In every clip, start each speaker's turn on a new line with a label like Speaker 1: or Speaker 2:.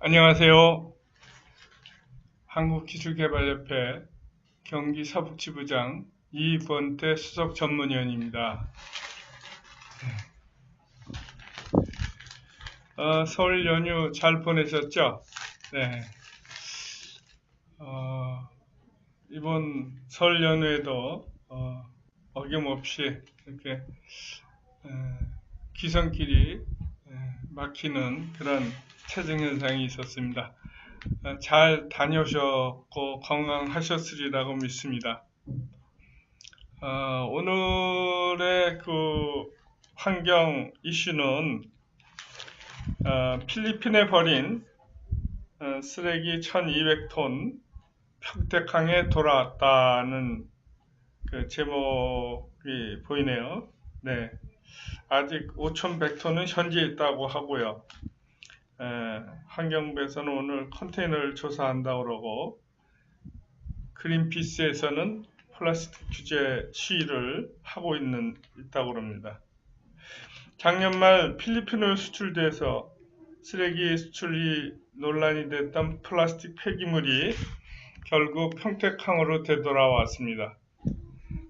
Speaker 1: 안녕하세요. 한국기술개발협회 경기 서북지부장 이권태 수석 전문위원입니다. 설 연휴 잘 보내셨죠? 네. 이번 설 연휴에도 어김없이 이렇게 귀성길이 막히는 그런 체증 현상이 있었습니다. 잘 다녀오셨고 건강하셨으리라고 믿습니다. 오늘의 그 환경 이슈는 필리핀에 버린 쓰레기 1200톤 평택항에 돌아왔다는 그 제목이 보이네요. 네. 아직 5100톤은 현지에 있다고 하고요. 환경부에서는 오늘 컨테이너를 조사한다고 그러고, 그린피스에서는 플라스틱 규제 시위를 하고 있다고 합니다. 작년 말 필리핀으로 수출돼서 쓰레기 수출이 논란이 됐던 플라스틱 폐기물이 결국 평택항으로 되돌아왔습니다.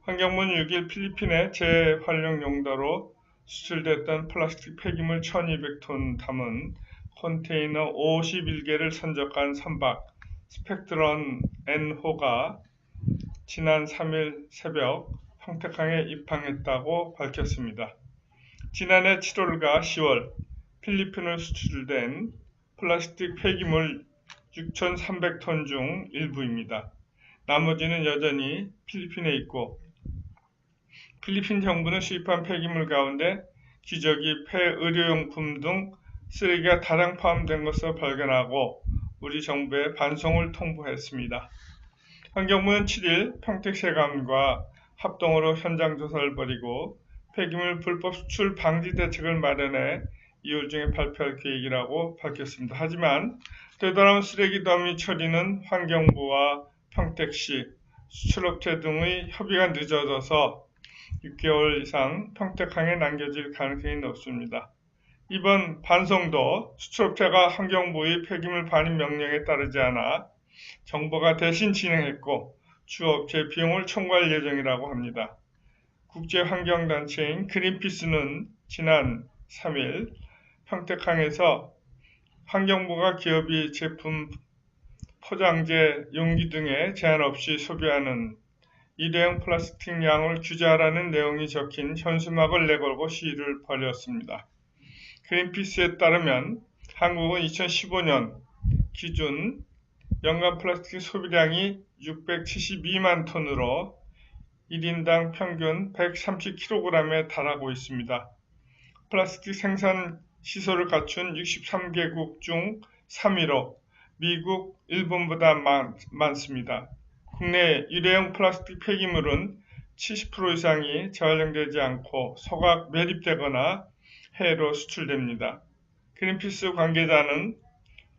Speaker 1: 환경부는 6일 필리핀에 재활용 용도로 수출됐던 플라스틱 폐기물 1200톤 담은 컨테이너 51개를 선적한 선박 스펙트럼 N호가 지난 3일 새벽 평택항에 입항했다고 밝혔습니다. 지난해 7월과 10월 필리핀으로 수출된 플라스틱 폐기물 6,300톤 중 일부입니다. 나머지는 여전히 필리핀에 있고, 필리핀 정부는 수입한 폐기물 가운데 기저귀, 폐, 의료용품 등 쓰레기가 다량 포함된 것을 발견하고 우리 정부에 반송을 통보했습니다. 환경부는 7일 평택세감과 합동으로 현장 조사를 벌이고 폐기물 불법 수출 방지 대책을 마련해 2월 중에 발표할 계획이라고 밝혔습니다. 하지만 되돌아온 쓰레기 더미 처리는 환경부와 평택시, 수출업체 등의 협의가 늦어져서 6개월 이상 평택항에 남겨질 가능성이 높습니다. 이번 반송도 수출업체가 환경부의 폐기물 반입 명령에 따르지 않아 정부가 대신 진행했고 주업체 비용을 청구할 예정이라고 합니다. 국제환경단체인 그린피스는 지난 3일 평택항에서 환경부가 기업이 제품, 포장재, 용기 등에 제한 없이 소비하는 일회용 플라스틱 양을 규제하라는 내용이 적힌 현수막을 내걸고 시위를 벌였습니다. 그린피스에 따르면 한국은 2015년 기준 연간 플라스틱 소비량이 672만 톤으로 1인당 평균 130kg에 달하고 있습니다. 플라스틱 생산 시설을 갖춘 63개국 중 3위로 미국, 일본보다 많습니다. 국내 일회용 플라스틱 폐기물은 70% 이상이 재활용되지 않고 소각 매립되거나 해외로 수출됩니다. 그린피스 관계자는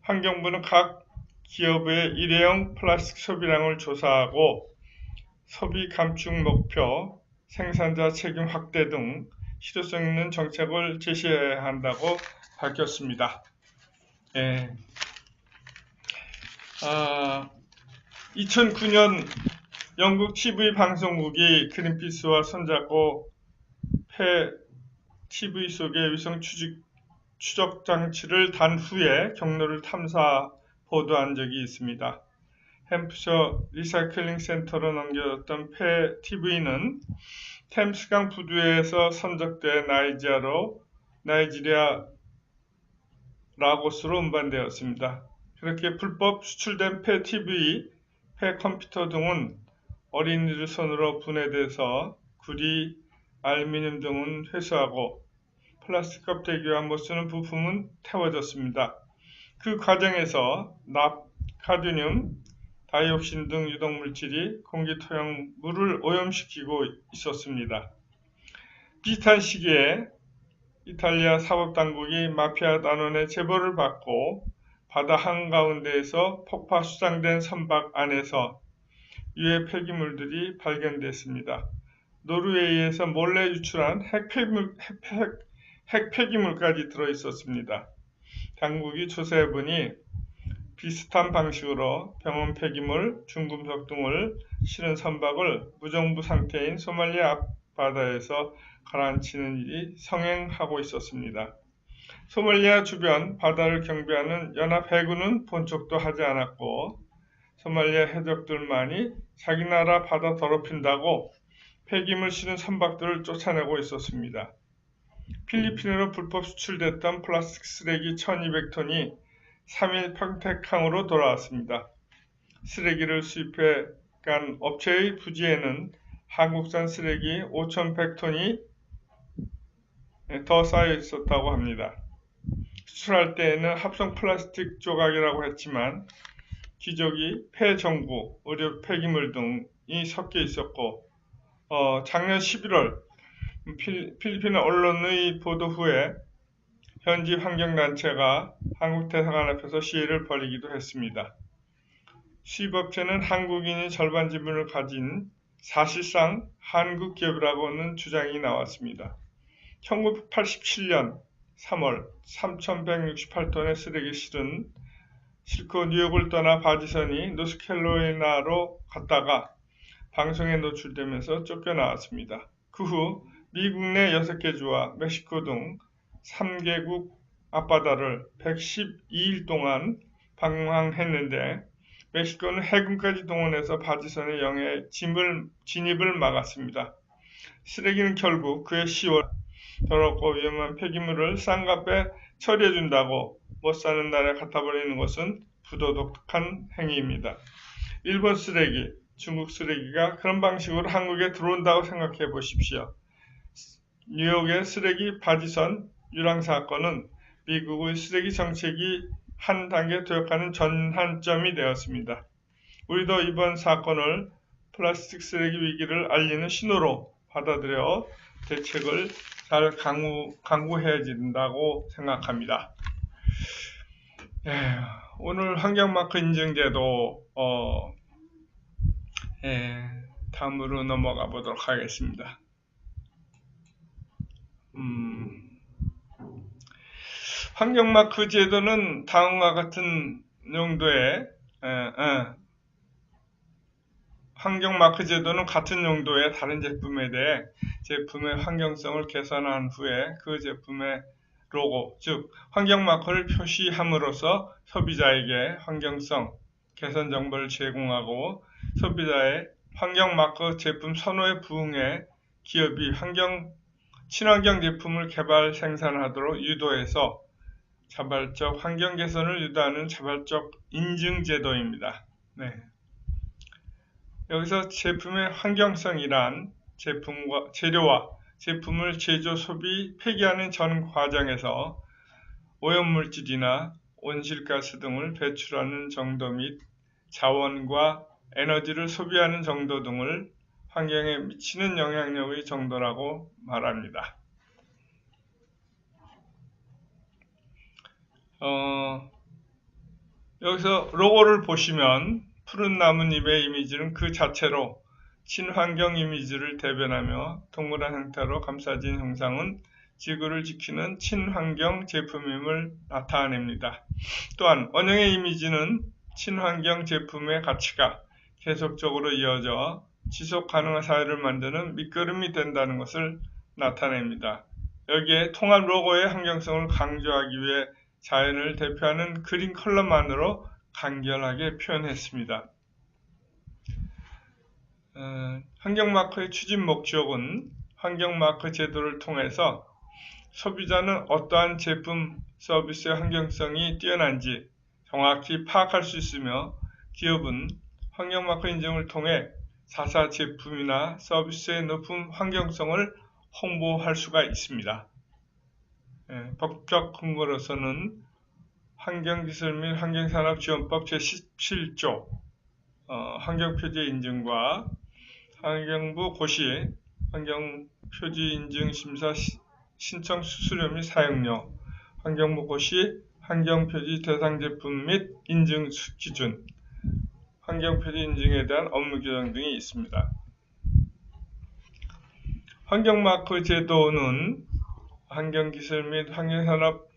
Speaker 1: 환경부는 각 기업의 일회용 플라스틱 소비량을 조사하고 소비 감축 목표, 생산자 책임 확대 등 실효성 있는 정책을 제시해야 한다고 밝혔습니다. 2009년 영국 TV 방송국이 그린피스와 손잡고 폐 TV 속의 위성 추적 장치를 단 후에 경로를 탐사 보도한 적이 있습니다. 햄프셔 리사이클링 센터로 넘겨졌던 폐 TV는 템스강 부두에서 선적돼 나이지리아 라고스로 운반되었습니다. 그렇게 불법 수출된 폐 TV, 폐 컴퓨터 등은 어린이들 손으로 분해돼서 구리, 알루미늄 등은 회수하고 플라스틱 껍데기와 못 쓰는 부품은 태워졌습니다. 그 과정에서 납, 카드뮴, 다이옥신 등 유독물질이 공기 토양 물을 오염시키고 있었습니다. 비슷한 시기에 이탈리아 사법당국이 마피아 단원의 제보를 받고 바다 한가운데에서 폭파 수상된 선박 안에서 유해 폐기물들이 발견됐습니다. 노르웨이에서 몰래 유출한 핵 폐기물까지 들어있었습니다. 당국이 조사해보니 비슷한 방식으로 병원 폐기물, 중금속 등을 실은 선박을 무정부 상태인 소말리아 앞바다에서 가라앉히는 일이 성행하고 있었습니다. 소말리아 주변 바다를 경비하는 연합 해군은 본 척도 하지 않았고 소말리아 해적들만이 자기 나라 바다 더럽힌다고 폐기물 실은 선박들을 쫓아내고 있었습니다. 필리핀으로 불법 수출됐던 플라스틱 쓰레기 1200톤이 3일 평택항으로 돌아왔습니다. 쓰레기를 수입해 간 업체의 부지에는 한국산 쓰레기 5100톤이 더 쌓여 있었다고 합니다. 수출할 때에는 합성 플라스틱 조각이라고 했지만 기저귀, 폐정부, 의료 폐기물 등이 섞여 있었고 작년 11월 필리핀 언론의 보도 후에 현지 환경단체가 한국 대사관 앞에서 시위를 벌이기도 했습니다. 수입업체는 한국인이 절반 지분을 가진 사실상 한국 기업이라고는 주장이 나왔습니다. 1987년 3월 3,168톤의 쓰레기 싣고 뉴욕을 떠나 바지선이 노스캐롤라이나로 갔다가 방송에 노출되면서 쫓겨나왔습니다. 그 후 미국 내 6개 주와 멕시코 등 3개국 앞바다를 112일 동안 방황했는데 멕시코는 해군까지 동원해서 바지선의 영해 진입을 막았습니다. 쓰레기는 결국 그해 10월 더럽고 위험한 폐기물을 싼 값에 처리해준다고 못 사는 나라에 갖다 버리는 것은 부도덕한 행위입니다. 일본 쓰레기, 중국 쓰레기가 그런 방식으로 한국에 들어온다고 생각해 보십시오. 뉴욕의 쓰레기 바지선 유랑 사건은 미국의 쓰레기 정책이 한 단계 도약하는 전환점이 되었습니다. 우리도 이번 사건을 플라스틱 쓰레기 위기를 알리는 신호로 받아들여 대책을 잘 강구해야 된다고 생각합니다. 오늘 환경마크 인증제도 다음으로 넘어가 보도록 하겠습니다. 환경마크 제도는 다음과 같은 용도의 환경마크 제도는 같은 용도의 다른 제품에 대해 제품의 환경성을 개선한 후에 그 제품의 로고, 즉 환경마크를 표시함으로써 소비자에게 환경성 개선 정보를 제공하고 소비자의 환경마크 제품 선호에 부응해 기업이 친환경 제품을 개발 생산하도록 유도해서 자발적 환경 개선을 유도하는 자발적 인증 제도입니다. 여기서 제품의 환경성이란 재료와 제품을 제조, 소비, 폐기하는 전 과정에서 오염물질이나 온실가스 등을 배출하는 정도 및 자원과 에너지를 소비하는 정도 등을 환경에 미치는 영향력의 정도라고 말합니다. 여기서 로고를 보시면 푸른 나뭇잎의 이미지는 그 자체로 친환경 이미지를 대변하며 동그란 형태로 감싸진 형상은 지구를 지키는 친환경 제품임을 나타냅니다. 또한 원형의 이미지는 친환경 제품의 가치가 계속적으로 이어져 지속 가능한 사회를 만드는 밑거름이 된다는 것을 나타냅니다. 여기에 통합 로고의 환경성을 강조하기 위해 자연을 대표하는 그린 컬러만으로 간결하게 표현했습니다. 환경마크의 추진 목적은 환경마크 제도를 통해서 소비자는 어떠한 제품, 서비스의 환경성이 뛰어난지 정확히 파악할 수 있으며 기업은 환경마크 인증을 통해 자사 제품이나 서비스의 높은 환경성을 홍보할 수가 있습니다. 법적 근거로서는 환경기술 및 환경산업지원법 제17조 환경표지 인증과 환경부 고시 환경표지 인증 심사 신청 수수료 및 사용료, 환경부 고시 환경표지 대상 제품 및 인증 기준, 환경표지 인증에 대한 업무 규정 등이 있습니다. 환경마크 제도는 환경기술 및 환경산업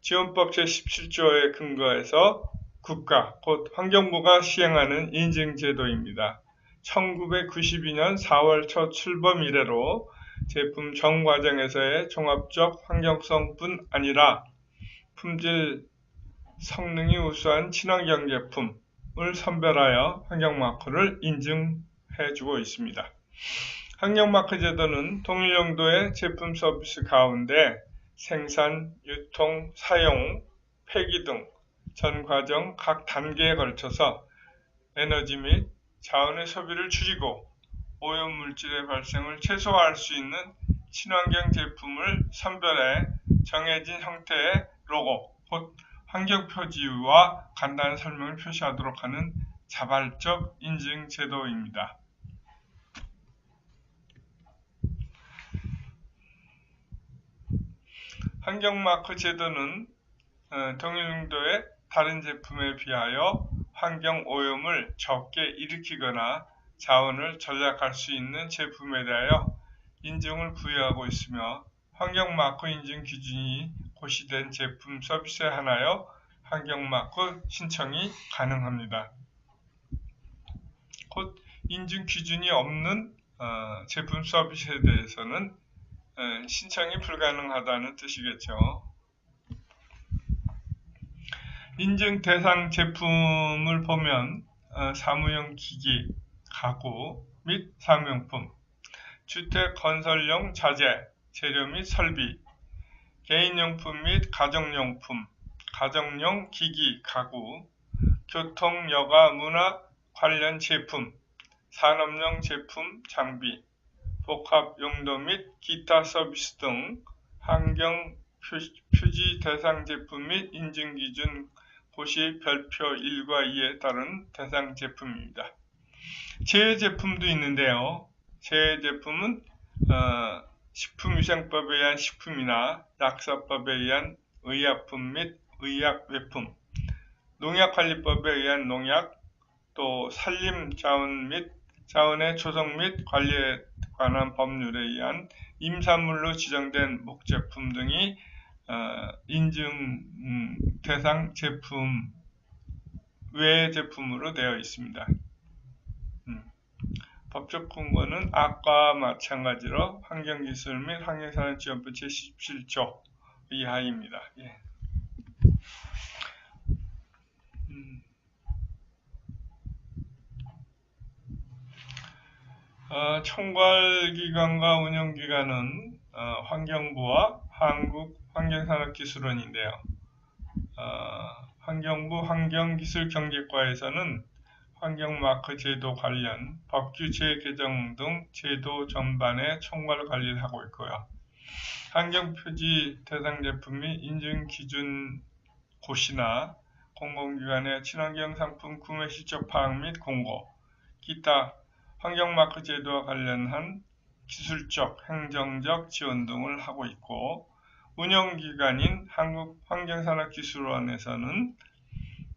Speaker 1: 지원법 제17조에 근거해서 국가, 곧 환경부가 시행하는 인증제도입니다. 1992년 4월 첫 출범 이래로 제품 전 과정에서의 종합적 환경성뿐 아니라 품질, 성능이 우수한 친환경 제품을 선별하여 환경마크를 인증해주고 있습니다. 환경마크 제도는 동일 용도의 제품 서비스 가운데 생산, 유통, 사용, 폐기 등 전 과정 각 단계에 걸쳐서 에너지 및 자원의 소비를 줄이고 오염물질의 발생을 최소화할 수 있는 친환경 제품을 선별해 정해진 형태의 로고, 곧 환경표지와 간단한 설명을 표시하도록 하는 자발적 인증 제도입니다. 환경마크 제도는 동일 용도의 다른 제품에 비하여 환경 오염을 적게 일으키거나 자원을 절약할 수 있는 제품에 대하여 인증을 부여하고 있으며 환경마크 인증 기준이 고시된 제품 서비스에 한하여 환경마크 신청이 가능합니다. 곧 인증 기준이 없는 제품 서비스에 대해서는 신청이 불가능하다는 뜻이겠죠. 인증 대상 제품을 보면 사무용 기기, 가구 및 사무용품, 주택 건설용 자재, 재료 및 설비, 개인용품 및 가정용품, 가정용 기기, 가구, 교통, 여가, 문화 관련 제품, 산업용 제품, 장비, 복합 용도 및 기타 서비스 등 환경 표지 대상 제품 및 인증 기준 고시 별표 1과 2에 따른 대상 제품입니다. 제외 제품도 있는데요. 제외 제품은 식품위생법에 의한 식품이나 약사법에 의한 의약품 및 의약외품, 농약관리법에 의한 농약, 또 산림자원 및 자원의 조성 및 관리에 관한 법률에 의한 임산물로 지정된 목제품 등이 인증 대상 제품 외 제품으로 되어 있습니다. 법적 근거는 아까와 마찬가지로 환경기술 및 환경산업지원법 제17조 이하입니다. 예. 총괄기관과 운영기관은 환경부와 한국환경산업기술원인데요. 환경부 환경기술경제과에서는 환경마크 제도 관련 법규 재개정 등 제도 전반의 총괄 관리를 하고 있고요. 환경표지 대상 제품 및 인증기준 고시나 공공기관의 친환경 상품 구매 실적 파악 및 공고, 기타 환경마크 제도와 관련한 기술적, 행정적 지원 등을 하고 있고, 운영기관인 한국환경산업기술원에서는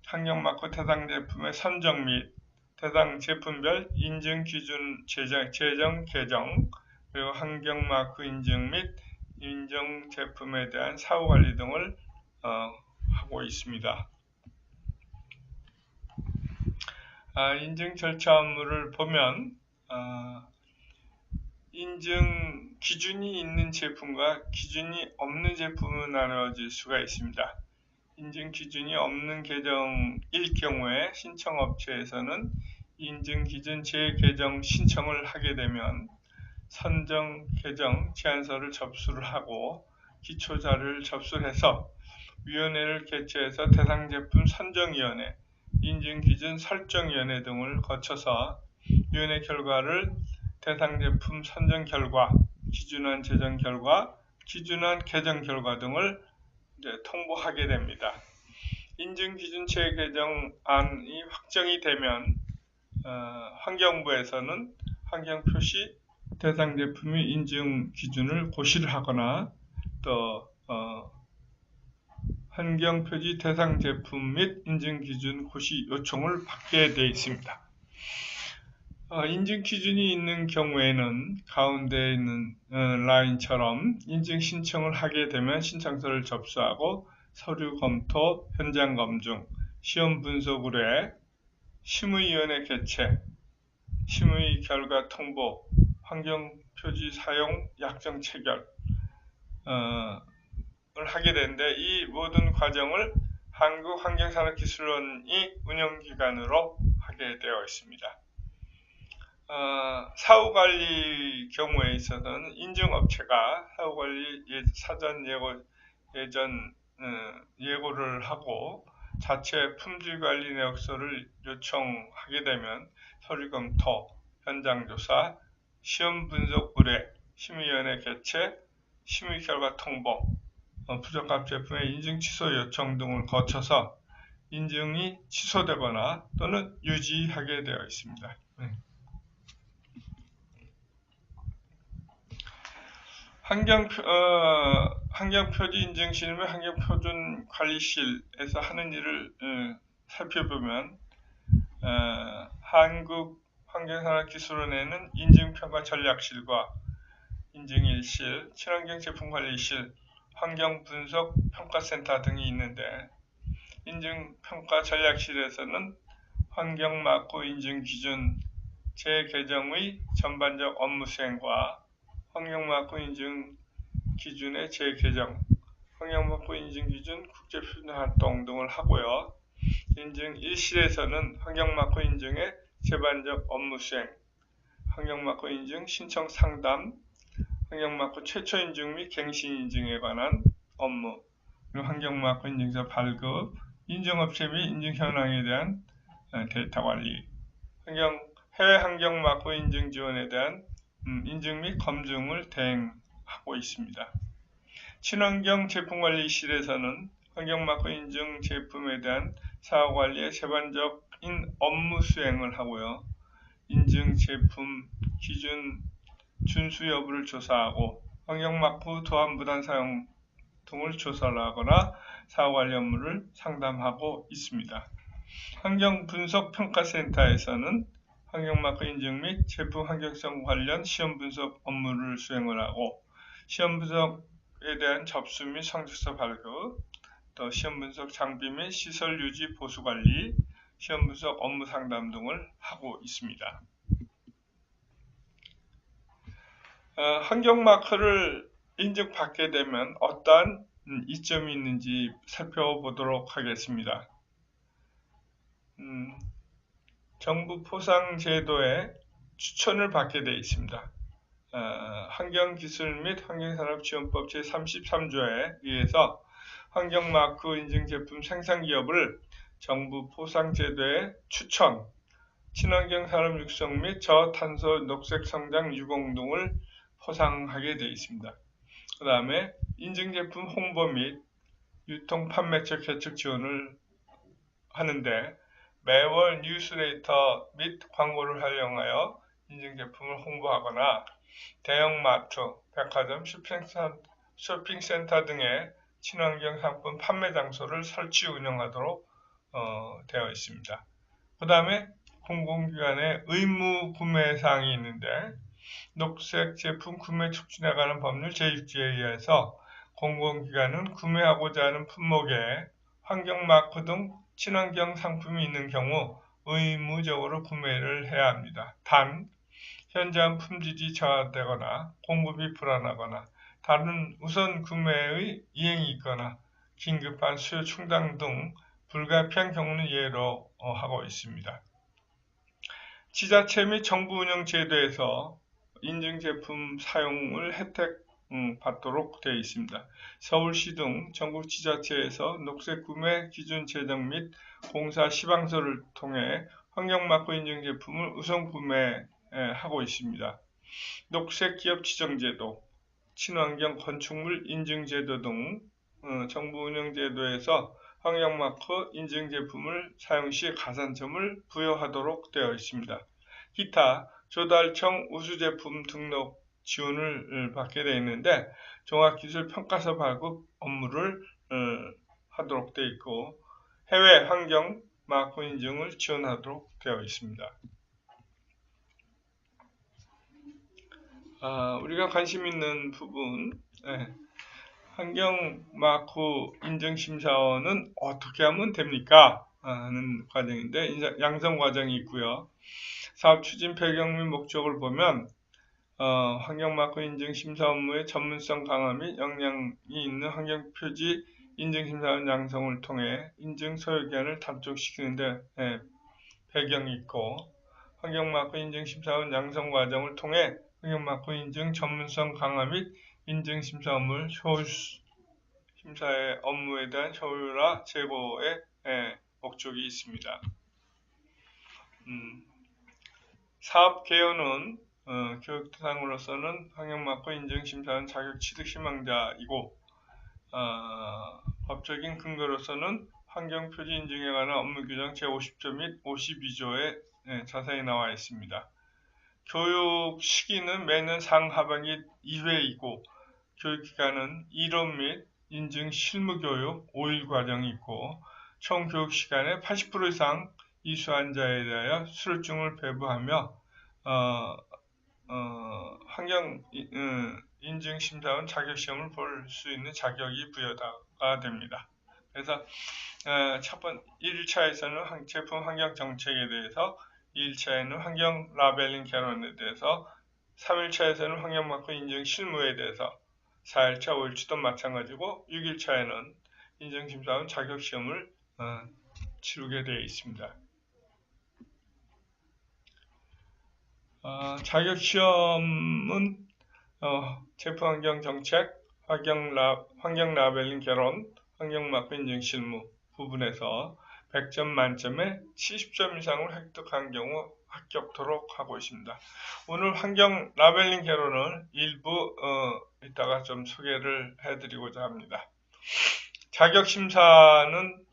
Speaker 1: 환경마크 대상 제품의 선정 및 대상 제품별 인증 기준 제정, 개정, 그리고 환경마크 인증 및 인증 제품에 대한 사후관리 등을 하고 있습니다. 인증 절차 업무를 보면 인증 기준이 있는 제품과 기준이 없는 제품으로 나눠질 수가 있습니다. 인증 기준이 없는 계정일 경우에 신청업체에서는 인증 기준 재개정 신청을 하게 되면 선정 개정 제안서를 접수를 하고 기초자료를 접수해서 위원회를 개최해서 대상 제품 선정위원회, 인증기준 설정위원회 등을 거쳐서 위원회 결과를 대상 제품 선정 결과, 기준안 제정 결과, 기준안 개정 결과 등을 통보하게 됩니다. 인증기준 재개정안이 확정이 되면 환경부에서는 환경표시 대상 제품의 인증 기준을 고시를 하거나 또 환경표지 대상 제품 및 인증기준 고시 요청을 받게 되어 있습니다. 인증 기준이 있는 경우에는 가운데 있는 라인처럼 인증 신청을 하게 되면 신청서를 접수하고 서류 검토, 현장 검증, 시험 분석 의뢰, 심의위원회 개최, 심의 결과 통보, 환경표지 사용 약정 체결 을 하게 되는데 이 모든 과정을 한국환경산업기술원이 운영기관으로 하게 되어 있습니다. 사후관리 경우에 있어서는 인증업체가 사후관리 사전 예고를 하고 자체 품질관리 내역서를 요청하게 되면 서류 검토, 현장조사, 시험 분석 의뢰, 심의위원회 개최, 심의 결과 통보, 부적합 제품의 인증 취소 요청 등을 거쳐서 인증이 취소되거나 또는 유지하게 되어 있습니다. 환경표지 인증실 및 환경표준관리실에서 하는 일을 살펴보면 한국환경산업기술원에는 인증평가전략실과 인증일실, 친환경제품관리실, 환경분석평가센터 등이 있는데 인증평가전략실에서는 환경마크 인증기준 재개정의 전반적 업무 수행과 환경마크 인증 기준의 재개정, 환경마크 인증 기준 국제표준 활동 등을 하고요. 인증 1실에서는 환경마크 인증의 재반적 업무 수행, 환경마크 인증 신청 상담, 환경마크 최초 인증 및 갱신 인증에 관한 업무, 그리고 환경마크 인증서 발급, 인증업체 및 인증 현황에 대한 데이터 관리, 해외 환경마크 인증 지원에 대한 인증 및 검증을 대행하고 있습니다. 친환경 제품관리실에서는 환경마크 인증 제품에 대한 사후관리의 세반적인 업무 수행을 하고요. 인증 제품 기준 준수 여부를 조사하고 환경마크 도안부단 사용 등을 조사를 하거나 사후관리 업무를 상담하고 있습니다. 환경분석평가센터에서는 환경마크 인증 및 제품 환경성 관련 시험 분석 업무를 수행을 하고 시험 분석에 대한 접수 및 성적서 발급, 또 시험 분석 장비 및 시설 유지 보수 관리, 시험 분석 업무 상담 등을 하고 있습니다. 환경마크를 인증받게 되면 어떠한 이점이 있는지 살펴보도록 하겠습니다. 정부 포상제도에 추천을 받게 되어 있습니다. 환경기술 및 환경산업지원법 제33조에 의해서 환경마크 인증제품 생산기업을 정부 포상제도에 추천, 친환경 산업 육성 및 저탄소 녹색성장 유공등을 포상하게 되어 있습니다. 그 다음에 인증제품 홍보 및 유통 판매처 개척 지원을 하는데 매월 뉴스레터 및 광고를 활용하여 인증제품을 홍보하거나 대형마트, 백화점, 쇼핑센터 등의 친환경 상품 판매 장소를 설치 운영하도록 되어 있습니다. 그 다음에 공공기관의 의무 구매 사항이 있는데 녹색 제품 구매 촉진에 관한 법률 제6조에 의해서 공공기관은 구매하고자 하는 품목에 환경마크 등 친환경 상품이 있는 경우 의무적으로 구매를 해야 합니다. 단, 현저한 품질이 저하되거나 공급이 불안하거나 다른 우선 구매의 이행이 있거나 긴급한 수요 충당 등 불가피한 경우는 예로 하고 있습니다. 지자체 및 정부 운영 제도에서 인증제품 사용을 혜택 받도록 되어 있습니다. 서울시 등 전국 지자체에서 녹색 구매 기준 제정 및 공사 시방서를 통해 환경마크 인증 제품을 우선 구매하고 있습니다. 녹색 기업 지정 제도, 친환경 건축물 인증 제도 등 정부 운영 제도에서 환경마크 인증 제품을 사용 시 가산점을 부여하도록 되어 있습니다. 기타 조달청 우수제품 등록 지원을 받게 되어 있는데 종합기술평가서 발급 업무를 하도록 되어 있고 해외 환경 마크 인증을 지원하도록 되어 있습니다. 우리가 관심 있는 부분, 환경 마크 인증 심사원은 어떻게 하면 됩니까? 하는 과정인데 양성 과정이 있고요. 사업 추진 배경 및 목적을 보면 환경마크 인증 심사 업무의 전문성 강화 및 역량이 있는 환경표지 인증심사원 양성을 통해 인증 소요기한을 단축시키는 데 배경이 있고, 환경마크 인증심사원 양성 과정을 통해 환경마크 인증 전문성 강화 및 인증심사 업무를 심사의 업무에 대한 효율화 제고의 목적이 있습니다. 사업 개요는 교육 대상으로서는 환경마크 인증심사원 자격 취득 희망자이고, 법적인 근거로서는 환경표지 인증에 관한 업무규정 제50조 및 52조에 자세히 나와 있습니다. 교육 시기는 매년 상하반기 2회이고, 교육기간은 이론 및 인증 실무교육 5일 과정이 있고, 총 교육 시간의 80% 이상 이수한 자에 대하여 수료증을 배부하며 환경 인증심사원 자격시험을 볼 수 있는 자격이 부여가 됩니다. 그래서 첫 번째 1차에서는 제품 환경 정책에 대해서, 2일차에는 환경 라벨링 개론에 대해서, 3일차에서는 환경마크 인증 실무에 대해서, 4일차, 5일차도 마찬가지고 6일차에는 인증심사원 자격시험을 치르게 되어 있습니다. 자격시험은 제품 환경 정책, 환경 라벨링 개론, 환경마크 인증 실무 부분에서 100점 만점에 70점 이상을 획득한 경우 합격토록 하고 있습니다. 오늘 환경 라벨링 개론을 일부 이따가 좀 소개를 해드리고자 합니다. 자격심사는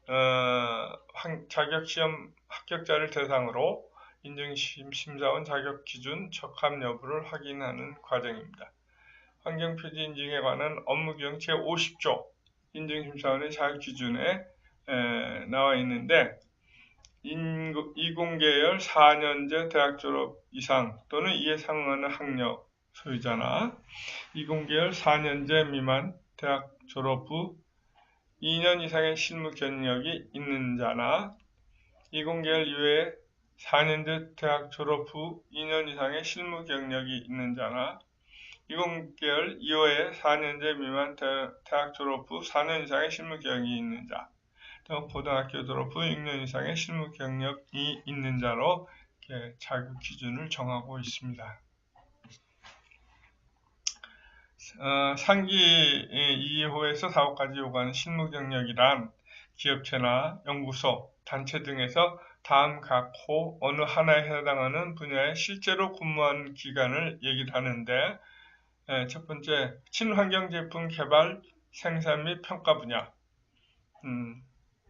Speaker 1: 자격시험 합격자를 대상으로 인증심사원 자격기준 적합 여부를 확인하는 과정입니다. 환경표지 인증에 관한 업무규정 제50조 인증심사원의 자격기준에 나와 있는데, 이공계열 4년제 대학 졸업 이상 또는 이에 상응하는 학력 소유자나 이공계열 4년제 미만 대학 졸업 후 2년 이상의 실무 경력이 있는 자나 이공계열 이외에 4년제 대학 졸업 후 2년 이상의 실무 경력이 있는 자나 이공계열 이외에 4년제 미만 대학 졸업 후 4년 이상의 실무 경력이 있는 자, 또 고등학교 졸업 후 6년 이상의 실무 경력이 있는 자로 자격 기준을 정하고 있습니다. 상기 2호에서 4호까지 요구하는 실무 경력이란 기업체나 연구소, 단체 등에서 다음 각 호 어느 하나에 해당하는 분야에 실제로 근무한 기간을 얘기를 하는데, 첫 번째, 친환경 제품 개발, 생산 및 평가 분야.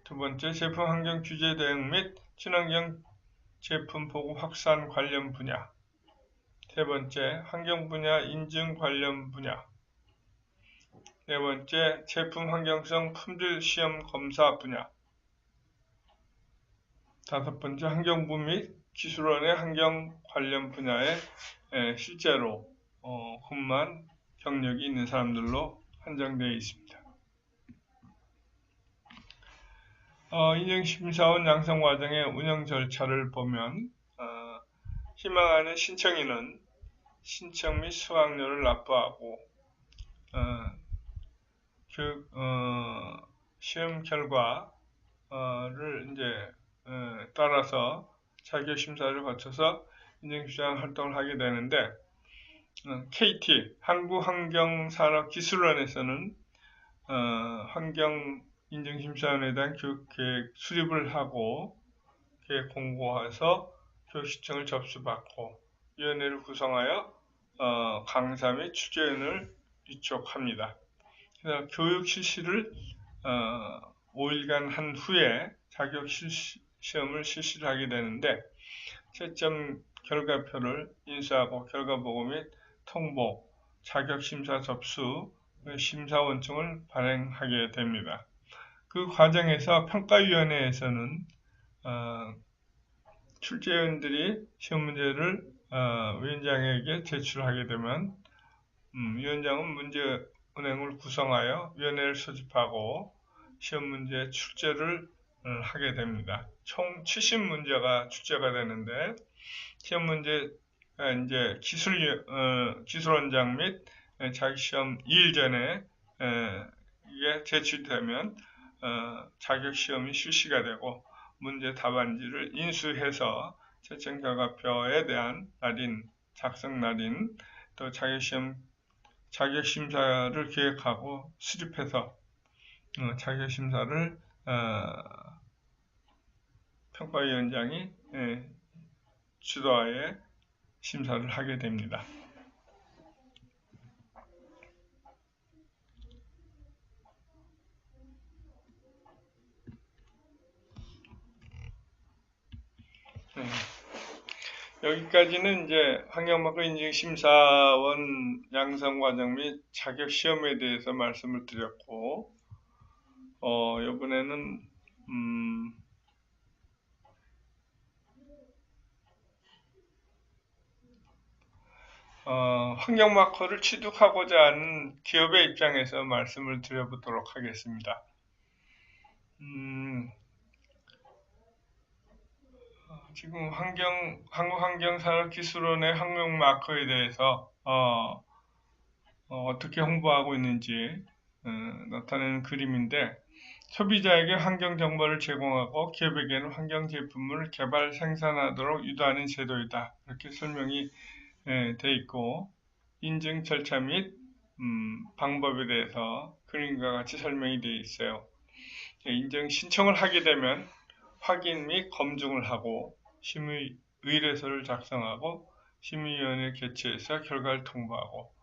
Speaker 1: 두 번째, 제품 환경 규제 대응 및 친환경 제품 보급 확산 관련 분야. 세 번째, 환경 분야 인증 관련 분야. 네 번째, 제품 환경성 품질 시험 검사 분야. 다섯 번째, 환경부 및 기술원의 환경 관련 분야에 실제로 근무한 경력이 있는 사람들로 한정되어 있습니다. 인증심사원 양성 과정의 운영 절차를 보면, 희망하는 신청인은 신청 및 수강료를 납부하고 시험 결과를 따라서 자격 심사를 거쳐서 인증심사 활동을 하게 되는데, KT 한국환경산업기술원에서는 환경 인증심사원에 대한 교육 계획 수립을 하고 계획 공고해서 교육 신청을 접수받고 위원회를 구성하여 강사 및 출제위원을 위촉합니다. 그래서 교육 실시를 5일간 한 후에 자격 시험을 실시를 하게 되는데, 채점 결과표를 인수하고 결과보고 및 통보, 자격심사 접수, 심사원증을 발행하게 됩니다. 그 과정에서 평가위원회에서는 출제위원들이 시험 문제를 위원장에게 제출하게 되면 위원장은 문제 은행을 구성하여 위원회를 소집하고 시험 문제 출제를 하게 됩니다. 총 70문제가 출제가 되는데 시험 문제가 이제 기술원장 및 자격시험 2일 전에 이게 제출되면 자격시험이 실시가 되고 문제 답안지를 인수해서 채점 결과표에 대한 날인, 작성 날인, 또 자격심사를 기획하고 수립해서 자격심사를 평가위원장이 주도하에 심사를 하게 됩니다. 여기까지는 이제 환경마크 인증심사원 양성과정 및 자격시험에 대해서 말씀을 드렸고, 이번에는 환경마커를 취득하고자 하는 기업의 입장에서 말씀을 드려보도록 하겠습니다. 지금 한국환경산업기술원의 환경마커에 대해서 어떻게 홍보하고 있는지 나타내는 그림인데, 소비자에게 환경 정보를 제공하고 기업에게는 환경 제품을 개발 생산하도록 유도하는 제도이다. 이렇게 설명이 되어 있고, 인증 절차 및 방법에 대해서 그림과 같이 설명이 되어 있어요. 인증 신청을 하게 되면 확인 및 검증을 하고 심의 의뢰서를 작성하고 심의위원회 개최해서 결과를 통보하고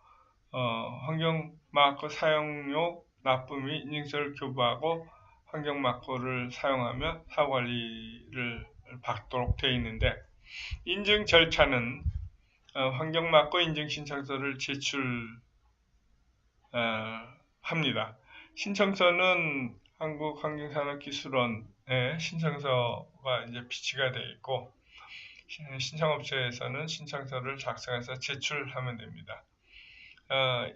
Speaker 1: 환경마커 사용료 납부 및 인증서를 교부하고 환경마커를 사용하며 사후관리를 받도록 되어 있는데, 인증 절차는 환경마커 인증신청서를 제출합니다. 신청서는 한국환경산업기술원에 신청서가 이제 비치가 되어 있고, 신청업체에서는 신청서를 작성해서 제출하면 됩니다.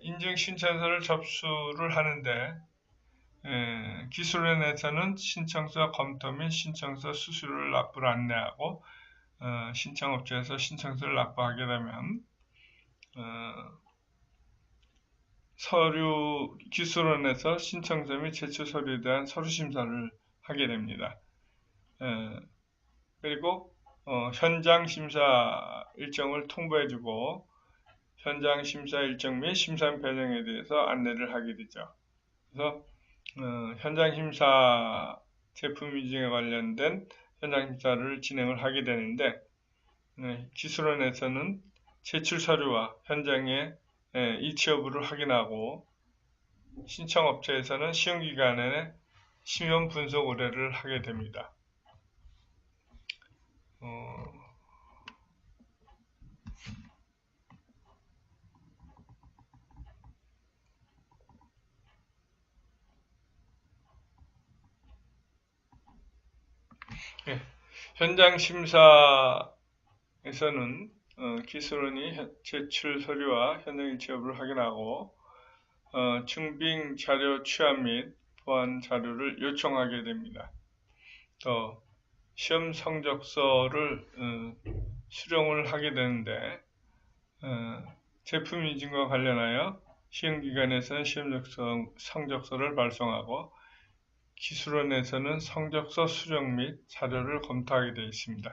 Speaker 1: 인증신청서를 접수를 하는데, 기술원에서는 신청서 검토 및 신청서 수수료를 납부를 안내하고, 신청업체에서 신청서를 납부하게 되면 기술원에서 신청서 및 제출 서류에 대한 서류 심사를 하게 됩니다. 그리고 현장 심사 일정을 통보해주고 현장 심사 일정 및 심사원 배정에 대해서 안내를 하게 되죠. 그래서 현장 심사 제품 인증에 관련된 현장 심사를 진행을 하게 되는데, 기술원에서는 제출 서류와 현장의 일치 여부를 확인하고, 신청업체에서는 시험기간에 시험 분석 의뢰를 하게 됩니다. 현장 심사에서는 기술원이 제출 서류와 현장 일치 여부를 확인하고 증빙 자료 취합 및 보완 자료를 요청하게 됩니다. 또 시험 성적서를 수령을 하게 되는데, 제품 인증과 관련하여 시험기관에서는 시험 성적서를 발송하고 기술원에서는 성적서 수령 및 자료를 검토하게 되어 있습니다.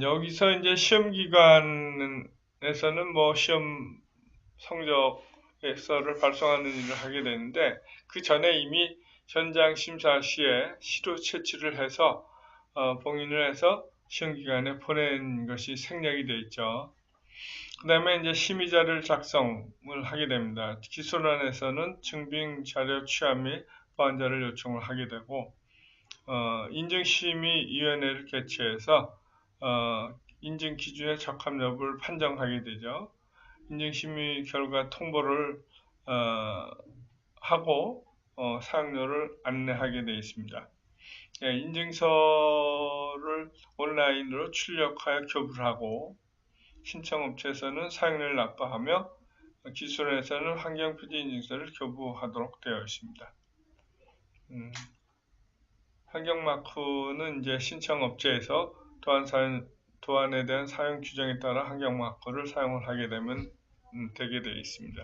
Speaker 1: 여기서 이제 시험기관에서는 시험 성적서를 발송하는 일을 하게 되는데, 그 전에 이미 현장 심사 시에 시료 채취를 해서 봉인을 해서 시험기관에 보낸 것이 생략이 되어 있죠. 그 다음에 이제 심의자료를 작성을 하게 됩니다. 기술원에서는 증빙 자료 취합 및 보완자를 요청을 하게 되고, 인증심의위원회를 개최해서 인증 기준의 적합 여부를 판정하게 되죠. 인증심의 결과 통보를 하고 사용료를 안내하게 되어 있습니다. 인증서를 온라인으로 출력하여 교부를 하고, 신청업체에서는 사용료를 납부하며 기술원에서는 환경표지 인증서를 교부하도록 되어 있습니다. 환경마크는 이제 신청업체에서 도안에 대한 사용 규정에 따라 환경마크를 사용을 하게 되면 되게 되어 있습니다.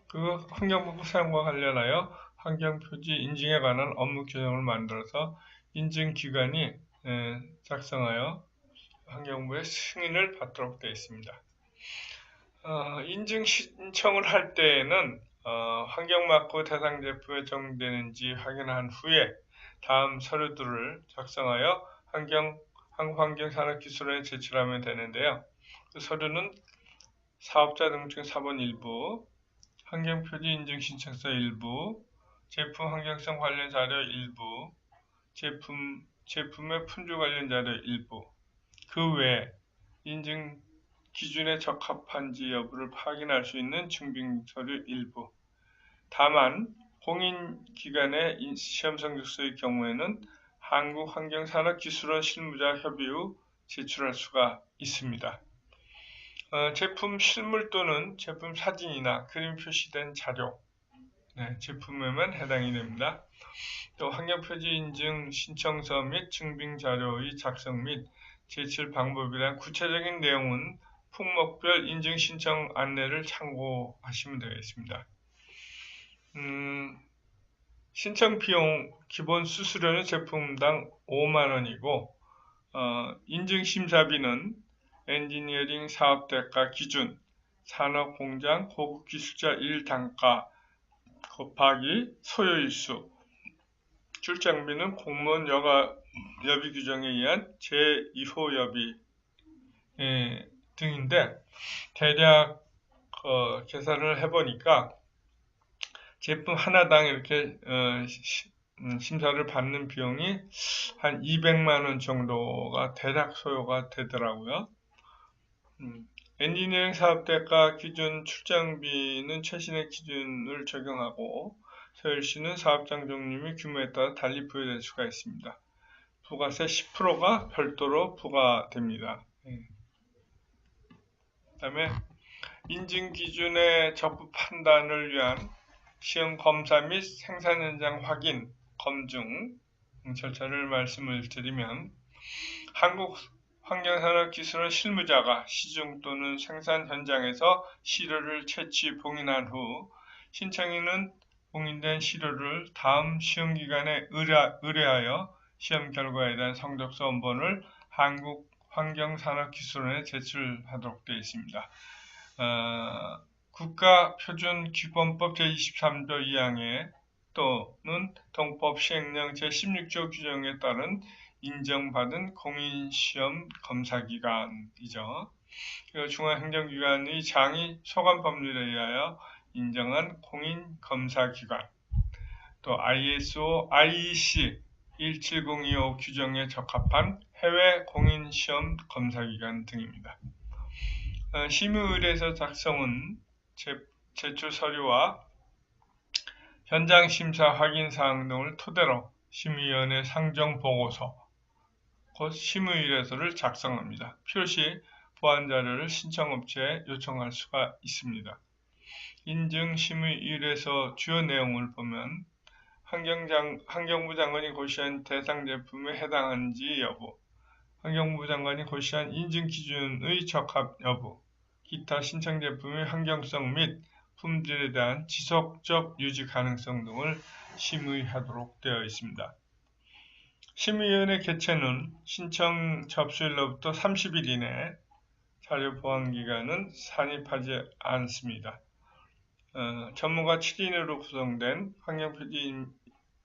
Speaker 1: 그 환경마크 사용과 관련하여 환경표지 인증에 관한 업무 규정을 만들어서 인증기관이 작성하여 환경부의 승인을 받도록 되어 있습니다. 인증 신청을 할 때에는 환경마크 대상 제품에 적용되는지 확인한 후에 다음 서류들을 작성하여 한국환경산업기술원에 제출하면 되는데요. 그 서류는 사업자 등록증 사본 일부, 환경표지 인증 신청서 일부, 제품 환경성 관련 자료 일부, 제품의 품질 관련 자료 일부, 그 외에 인증 기준에 적합한지 여부를 확인할 수 있는 증빙 서류 일부. 다만 공인기관의 시험 성적서의 경우에는 한국환경산업기술원 실무자 협의 후 제출할 수가 있습니다. 제품 실물 또는 제품 사진이나 그림 표시된 자료, 제품에만 해당이 됩니다. 또 환경표지 인증 신청서 및 증빙 자료의 작성 및 제출 방법에 대한 구체적인 내용은 품목별 인증 신청 안내를 참고하시면 되겠습니다. 신청 비용 기본 수수료는 제품당 5만 원이고 인증 심사비는 엔지니어링 사업대가 기준 산업공장 고급기술자 1단가 곱하기 소요일수 출장비는 공무원 여비 규정에 의한 제2호 여비 등인데 대략 계산을 해보니까 제품 하나당 이렇게 심사를 받는 비용이 한 200만 원 정도가 대략 소요가 되더라고요. 엔지니어링 사업대가 기준 출장비는 최신의 기준을 적용하고 소요일수는 사업장 종류 및 규모에 따라 달리 부여될 수가 있습니다. 부가세 10%가 별도로 부과됩니다. 그 다음에 인증 기준의 적부 판단을 위한 시험 검사 및 생산 현장 확인, 검증 절차를 말씀을 드리면 한국환경산업기술원 실무자가 시중 또는 생산 현장에서 시료를 채취 봉인한 후 신청인은 봉인된 시료를 다음 시험기관에 의뢰하여 시험 결과에 대한 성적서 원본을 한국환경산업기술원에 제출하도록 되어 있습니다. 국가표준기본법 제23조 2항에 또는 동법 시행령 제16조 규정에 따른 인정받은 공인시험 검사기관이죠. 중앙행정기관의 장이 소관법률에 의하여 인정한 공인검사기관, 또 ISO, IEC 17025 규정에 적합한 해외 공인시험 검사기관 등입니다. 심의의뢰서 작성은 제출 서류와 현장 심사 확인 사항 등을 토대로 심의위원회 상정 보고서, 곧 심의의뢰서를 작성합니다. 필요시 보완 자료를 신청업체에 요청할 수가 있습니다. 인증 심의의뢰서 주요 내용을 보면 환경부 장관이 고시한 대상 제품에 해당하는지 여부, 환경부 장관이 고시한 인증 기준의 적합 여부, 기타 신청 제품의 환경성 및 품질에 대한 지속적 유지 가능성 등을 심의하도록 되어 있습니다. 심의위원회 개최는 신청 접수일로부터 30일 이내 자료 보완 기간은 산입하지 않습니다. 전문가 7인으로 구성된 환경표지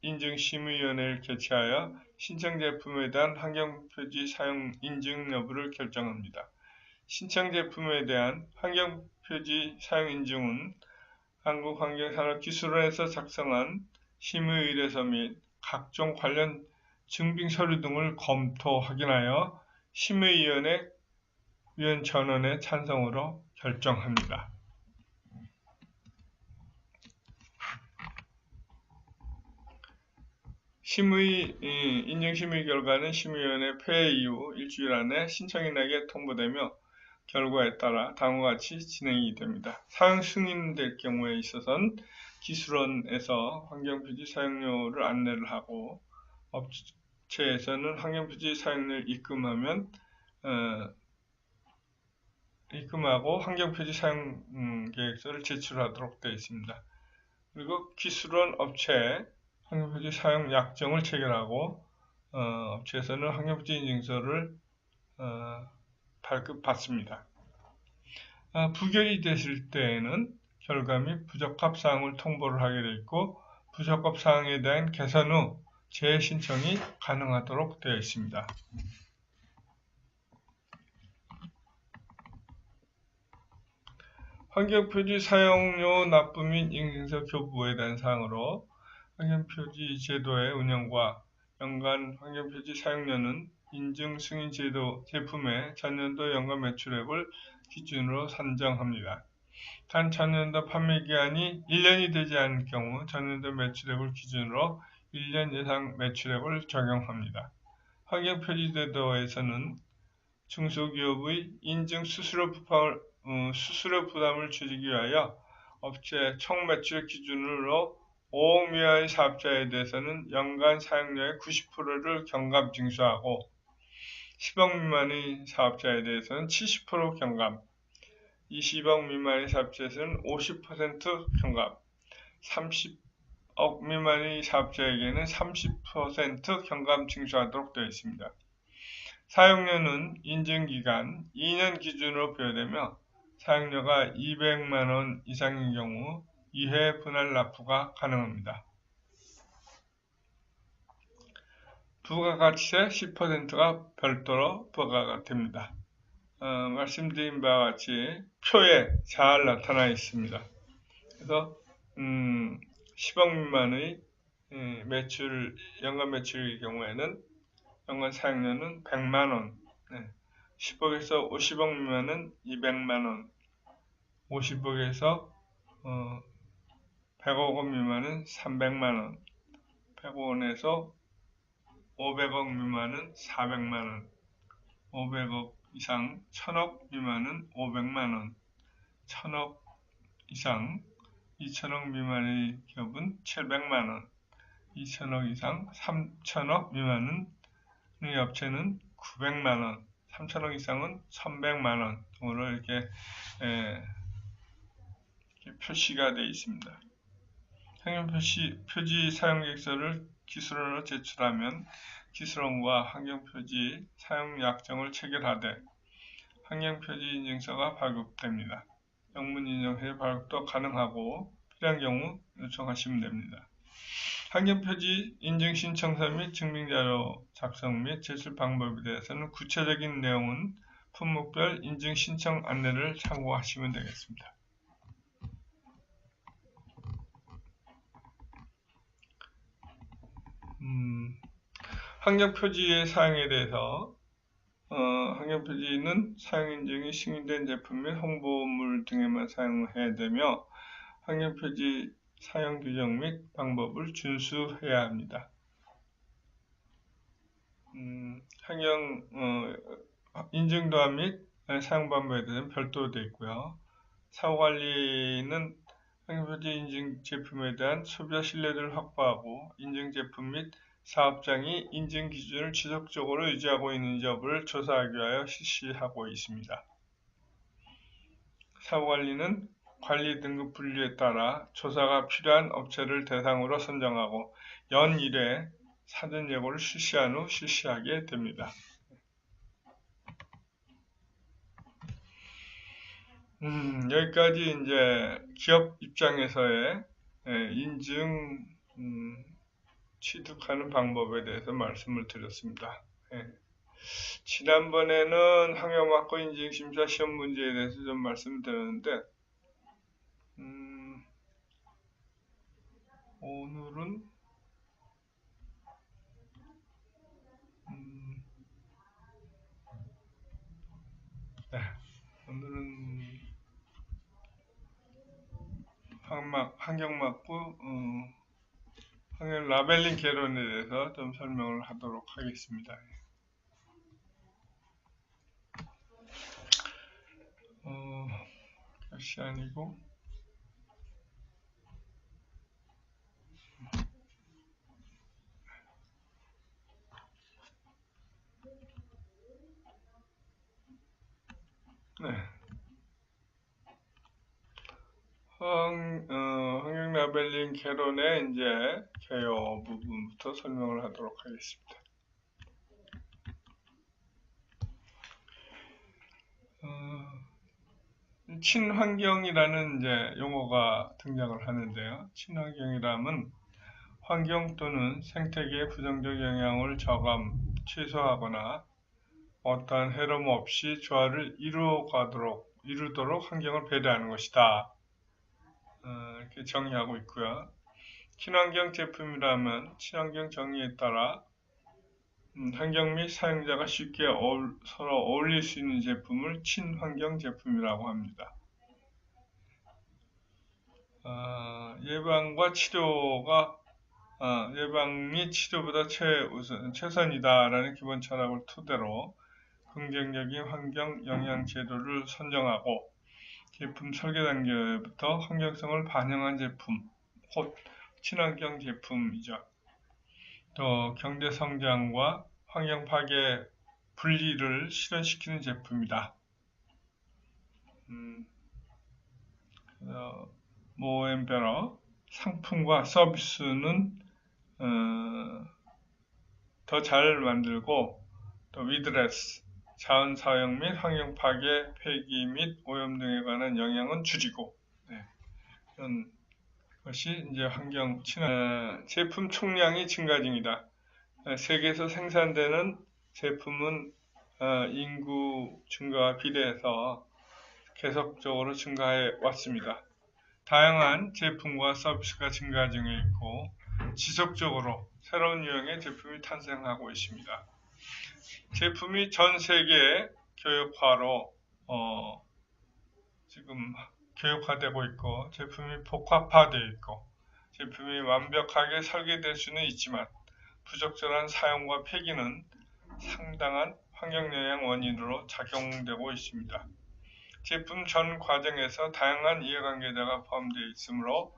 Speaker 1: 인증심의위원회를 개최하여 신청 제품에 대한 환경표지 사용 인증 여부를 결정합니다. 신청 제품에 대한 환경표지 사용 인증은 한국환경산업기술원에서 작성한 심의의뢰서 및 각종 관련 증빙 서류 등을 검토 확인하여 심의위원회 위원 전원의 찬성으로 결정합니다. 인증심의 결과는 심의위원회 폐회 이후 일주일 안에 신청인에게 통보되며 결과에 따라 다음과 같이 진행이 됩니다. 사용 승인될 경우에 있어서는 기술원에서 환경표지 사용료를 안내를 하고 업체에서는 환경표지 사용료를 입금하고 환경표지 사용 계획서를 제출하도록 되어 있습니다. 그리고 기술원 업체에 환경표지 사용 약정을 체결하고 업체에서는 환경표지 인증서를 발급받습니다. 부결이 되실 때에는 결과 및 부적합 사항을 통보를 하게 되어 있고 부적합 사항에 대한 개선 후 재신청이 가능하도록 되어 있습니다. 환경표지 사용료 납부 및 인증서 교부에 대한 사항으로 환경표지 제도의 운영과 연간 환경표지 사용료는 인증 승인 제도 제품의 전년도 연간 매출액을 기준으로 산정합니다. 단 전년도 판매 기한이 1년이 되지 않을 경우 전년도 매출액을 기준으로 1년 예상 매출액을 적용합니다. 환경표지 제도에서는 중소기업의 인증 수수료 부담을 줄이기 위하여 업체 총 매출 기준으로 5억 미만의 사업자에 대해서는 연간 사용료의 90%를 경감 징수하고 10억 미만의 사업자에 대해서는 70% 경감, 20억 미만의 사업자에서는 50% 경감, 30억 미만의 사업자에게는 30% 경감 징수하도록 되어 있습니다. 사용료는 인증기간 2년 기준으로 부여되며 사용료가 200만원 이상인 경우 2회 분할 납부가 가능합니다. 부가가치세 10%가 별도로 부과가 됩니다. 말씀드린 바와 같이 표에 잘 나타나 있습니다. 그래서 10억 미만의 연간 매출의 경우에는 연간 사용료는 100만원, 10억에서 50억 미만은 200만원, 50억에서 100억 원 미만은 300만원, 100원에서 500억 미만은 400만원, 500억 이상 1000억 미만은 500만원, 1000억 이상 2000억 미만의 기업은 700만원, 2000억 이상 3000억 미만은 이 업체는 900만원, 3000억 이상은 1100만원 등으로 이렇게 표시가 되어 있습니다. 환경표지 사용계획서를 기술원으로 제출하면 기술원과 환경표지 사용약정을 체결하되 환경표지 인증서가 발급됩니다. 영문인증서의 발급도 가능하고 필요한 경우 요청하시면 됩니다. 환경표지 인증신청서 및 증빙자료 작성 및 제출 방법에 대해서는 구체적인 내용은 품목별 인증신청 안내를 참고하시면 되겠습니다. 환경표지의 사용에 대해서 환경표지는 사용인증이 승인된 제품 및 홍보물 등에만 사용해야 되며 환경표지 사용 규정 및 방법을 준수해야 합니다. 인증도안 및 사용 방법에 대해서는 별도로 되어 있고요. 사후관리는 환경표지 인증 제품에 대한 소비자 신뢰도를 확보하고 인증 제품 및 사업장이 인증 기준을 지속적으로 유지하고 있는지 여부를 조사하기 위하여 실시하고 있습니다. 사후관리는 관리 등급 분류에 따라 조사가 필요한 업체를 대상으로 선정하고 연 1회 사전 예고를 실시한 후 실시하게 됩니다. 여기까지 이제 기업 입장에서의 인증 취득하는 방법에 대해서 말씀을 드렸습니다. 지난번에는 환경마크 인증심사 시험 문제에 대해서 좀 말씀드렸는데 오늘은 환경마크 환경 라벨링 개론에 대해서 좀 설명을 하도록 하겠습니다. 이것이 아니고 네. 환경 라벨링 개론의 이제 개요 부분부터 설명을 하도록 하겠습니다. 친환경이라는 이제 용어가 등장을 하는데요. 친환경이라면 환경 또는 생태계의 부정적 영향을 최소화하거나 어떠한 해로움 없이 조화를 이루도록 환경을 배려하는 것이다. 이렇게 정의하고 있고요. 친환경 제품이라면 친환경 정의에 따라 환경 및 사용자가 쉽게 서로 어울릴 수 있는 제품을 친환경 제품이라고 합니다. 예방이 치료보다 최선이다라는 기본 철학을 토대로 긍정적인 환경 영양 제도를 선정하고 제품 설계 단계부터 환경성을 반영한 제품, 곧 친환경 제품이죠. 또 경제 성장과 환경 파괴 분리를 실현시키는 제품이다. 모엠베러 상품과 서비스는 더 잘 만들고 또 위드레스 자원 사용 및 환경 파괴, 폐기 및 오염 등에 관한 영향은 줄이고 이런 것이 이제 환경 친환 제품 총량이 증가 중이다. 세계에서 생산되는 제품은 인구 증가와 비례해서 계속적으로 증가해 왔습니다. 다양한 제품과 서비스가 증가 중에 있고 지속적으로 새로운 유형의 제품이 탄생하고 있습니다. 제품이 전 세계 교육화로 지금 교육화되고 있고 제품이 복합화되어 있고 제품이 완벽하게 설계될 수는 있지만 부적절한 사용과 폐기는 상당한 환경영향 원인으로 작용되고 있습니다. 제품 전 과정에서 다양한 이해관계자가 포함되어 있으므로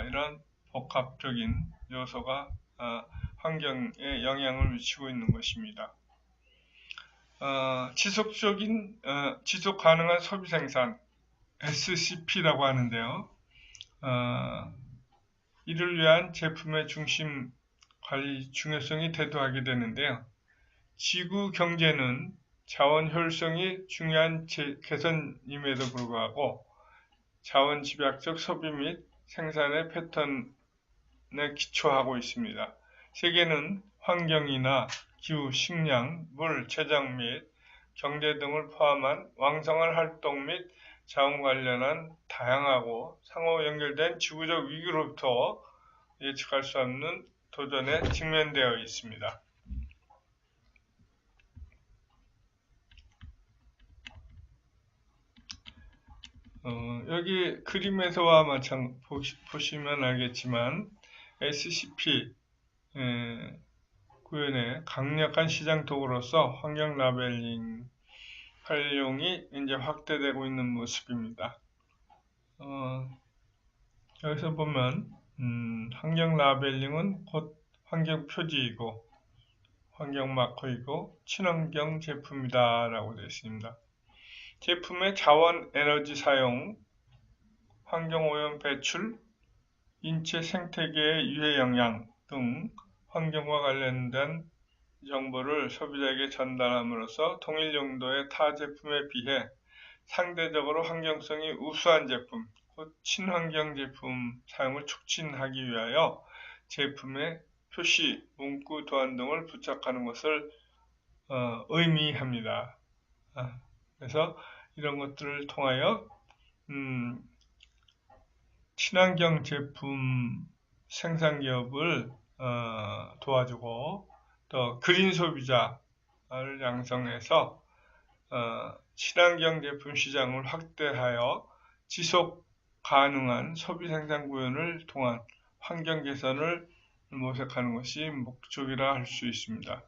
Speaker 1: 이런 복합적인 요소가 환경에 영향을 미치고 있는 것입니다. 지속 가능한 소비 생산 SCP라고 하는데요. 이를 위한 제품의 중심 관리 중요성이 대두하게 되는데요. 지구 경제는 자원 효율성이 중요한 개선임에도 불구하고 자원 집약적 소비 및 생산의 패턴에 기초하고 있습니다. 세계는 환경이나 기후, 식량, 물, 재정 및 경제 등을 포함한 왕성한 활동 및 자원 관련한 다양하고 상호 연결된 지구적 위기로부터 예측할 수 없는 도전에 직면되어 있습니다. 여기 그림에서와 보시면 알겠지만 SCP 구현의 강력한 시장 도구로서 환경 라벨링 활용이 이제 확대되고 있는 모습입니다. 여기서 보면 환경 라벨링은 곧 환경 표지이고 환경 마커이고 친환경 제품이다 라고 되어 있습니다. 제품의 자원 에너지 사용, 환경오염 배출, 인체 생태계의 유해 영향 등 환경과 관련된 정보를 소비자에게 전달함으로써 동일 용도의 타 제품에 비해 상대적으로 환경성이 우수한 제품, 곧 친환경 제품 사용을 촉진하기 위하여 제품의 표시, 문구, 도안 등을 부착하는 것을 의미합니다. 그래서 이런 것들을 통하여 친환경 제품 생산 기업을 도와주고 또 그린 소비자를 양성해서 친환경 제품 시장을 확대하여 지속 가능한 소비 생산 구현을 통한 환경 개선을 모색하는 것이 목적이라 할 수 있습니다.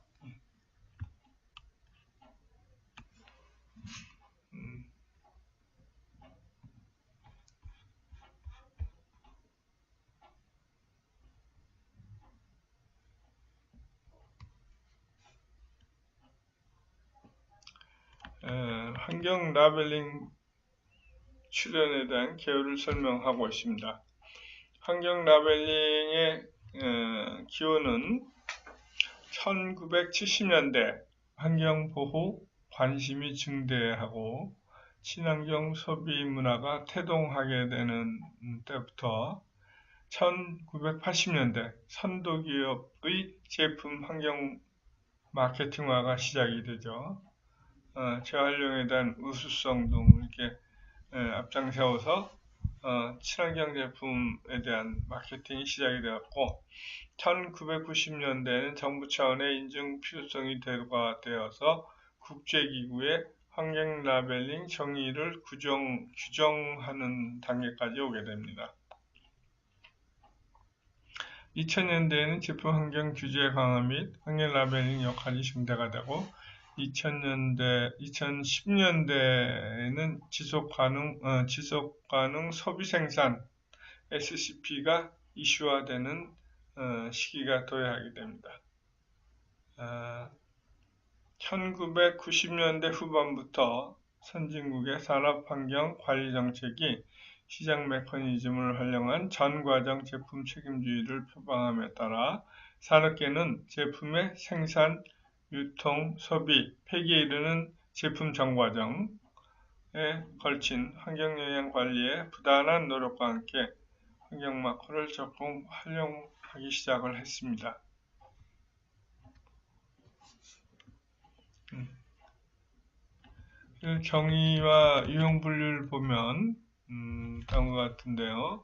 Speaker 1: 환경 라벨링 출연에 대한 개요를 설명하고 있습니다. 환경 라벨링의 기원은 1970년대 환경보호 관심이 증대하고 친환경 소비 문화가 태동하게 되는 때부터 1980년대 선도기업의 제품 환경 마케팅화가 시작이 되죠. 재활용에 대한 우수성 등 이렇게 앞장세워서 친환경 제품에 대한 마케팅이 시작이 되었고 1990년대에는 정부 차원의 인증 필요성이 대두되어서 국제기구의 환경 라벨링 정의를 규정하는 단계까지 오게 됩니다. 2000년대에는 제품 환경 규제 강화 및 환경 라벨링 역할이 증대가 되고 2010년대에는 지속가능 소비 생산 SCP가 이슈화되는 시기가 도래하게 됩니다. 1990년대 후반부터 선진국의 산업환경 관리 정책이 시장 메커니즘을 활용한 전과정 제품 책임주의를 표방함에 따라 산업계는 제품의 생산, 유통, 소비, 폐기에 이르는 제품 전과정에 걸친 환경영향 관리에 부단한 노력과 함께 환경 마크를 적극 활용하기 시작을 했습니다. 정의와 유형 분류를 보면 다음과 같은데요.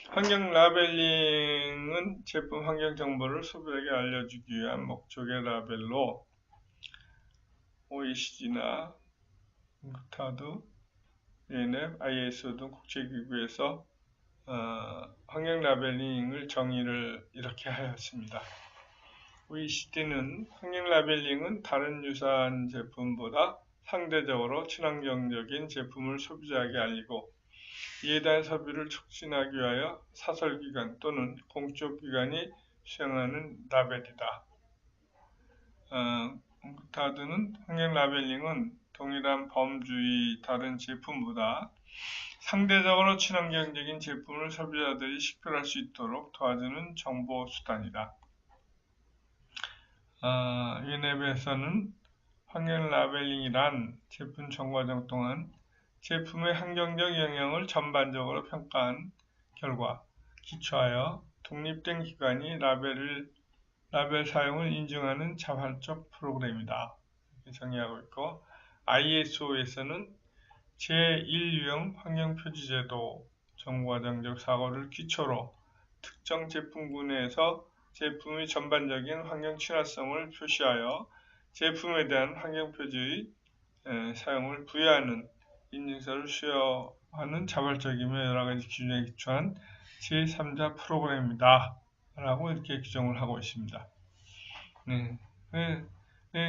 Speaker 1: 환경 라벨링은 제품 환경 정보를 소비자에게 알려주기 위한 목적의 라벨로 OECD나 UNCTAD, UNEP, ISO 등 국제기구에서 환경 라벨링을 정의를 이렇게 하였습니다. OECD는 환경 라벨링은 다른 유사한 제품보다 상대적으로 친환경적인 제품을 소비자에게 알리고 이에 대한 소비를 촉진하기 위하여 사설기관 또는 공적기관이 수행하는 라벨이다. UNCTAD는 환경 라벨링은 동일한 범주의 다른 제품보다 상대적으로 친환경적인 제품을 소비자들이 식별할 수 있도록 도와주는 정보 수단이다. UNEP에서는 환경 라벨링이란 제품 전과정 동안 제품의 환경적 영향을 전반적으로 평가한 결과 기초하여 독립된 기관이 라벨 사용을 인증하는 자발적 프로그램이다. 이렇게 정의하고 있고 ISO에서는 제1유형 환경표지제도 전과정적 사고를 기초로 특정 제품군 내에서 제품의 전반적인 환경 친화성을 표시하여 제품에 대한 환경표지의 사용을 부여하는 인증서를 수여하는 자발적이며 여러가지 기준에 기초한 제3자 프로그램이다 라고 이렇게 규정을 하고 있습니다.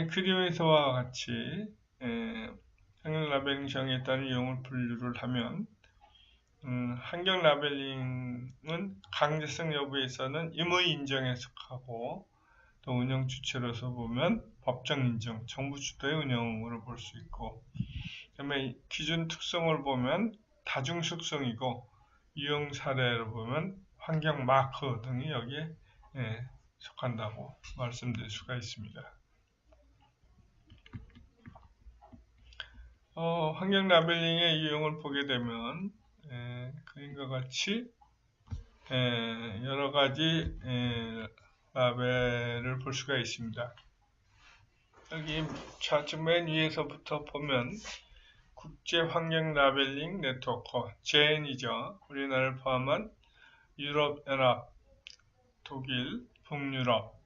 Speaker 1: 그림에서와 같이 환경 라벨링 정의에 따른 유형을 분류를 하면 환경 라벨링은 강제성 여부에 있어서는 임의 인정에 속하고 또 운영 주체로서 보면 법정 인정, 정부 주도의 운영으로 볼 수 있고 그다음에 기준 특성을 보면 다중 속성이고 유형 사례를 보면 환경 마크 등이 여기에 속한다고 말씀드릴 수가 있습니다. 환경 라벨링의 유형을 보게 되면 그림과 같이 여러 가지 라벨을 볼 수가 있습니다. 여기 좌측 맨 위에서부터 보면 국제환경 라벨링 네트워크 JN이죠. 우리나라를 포함한 유럽연합, 독일, 북유럽,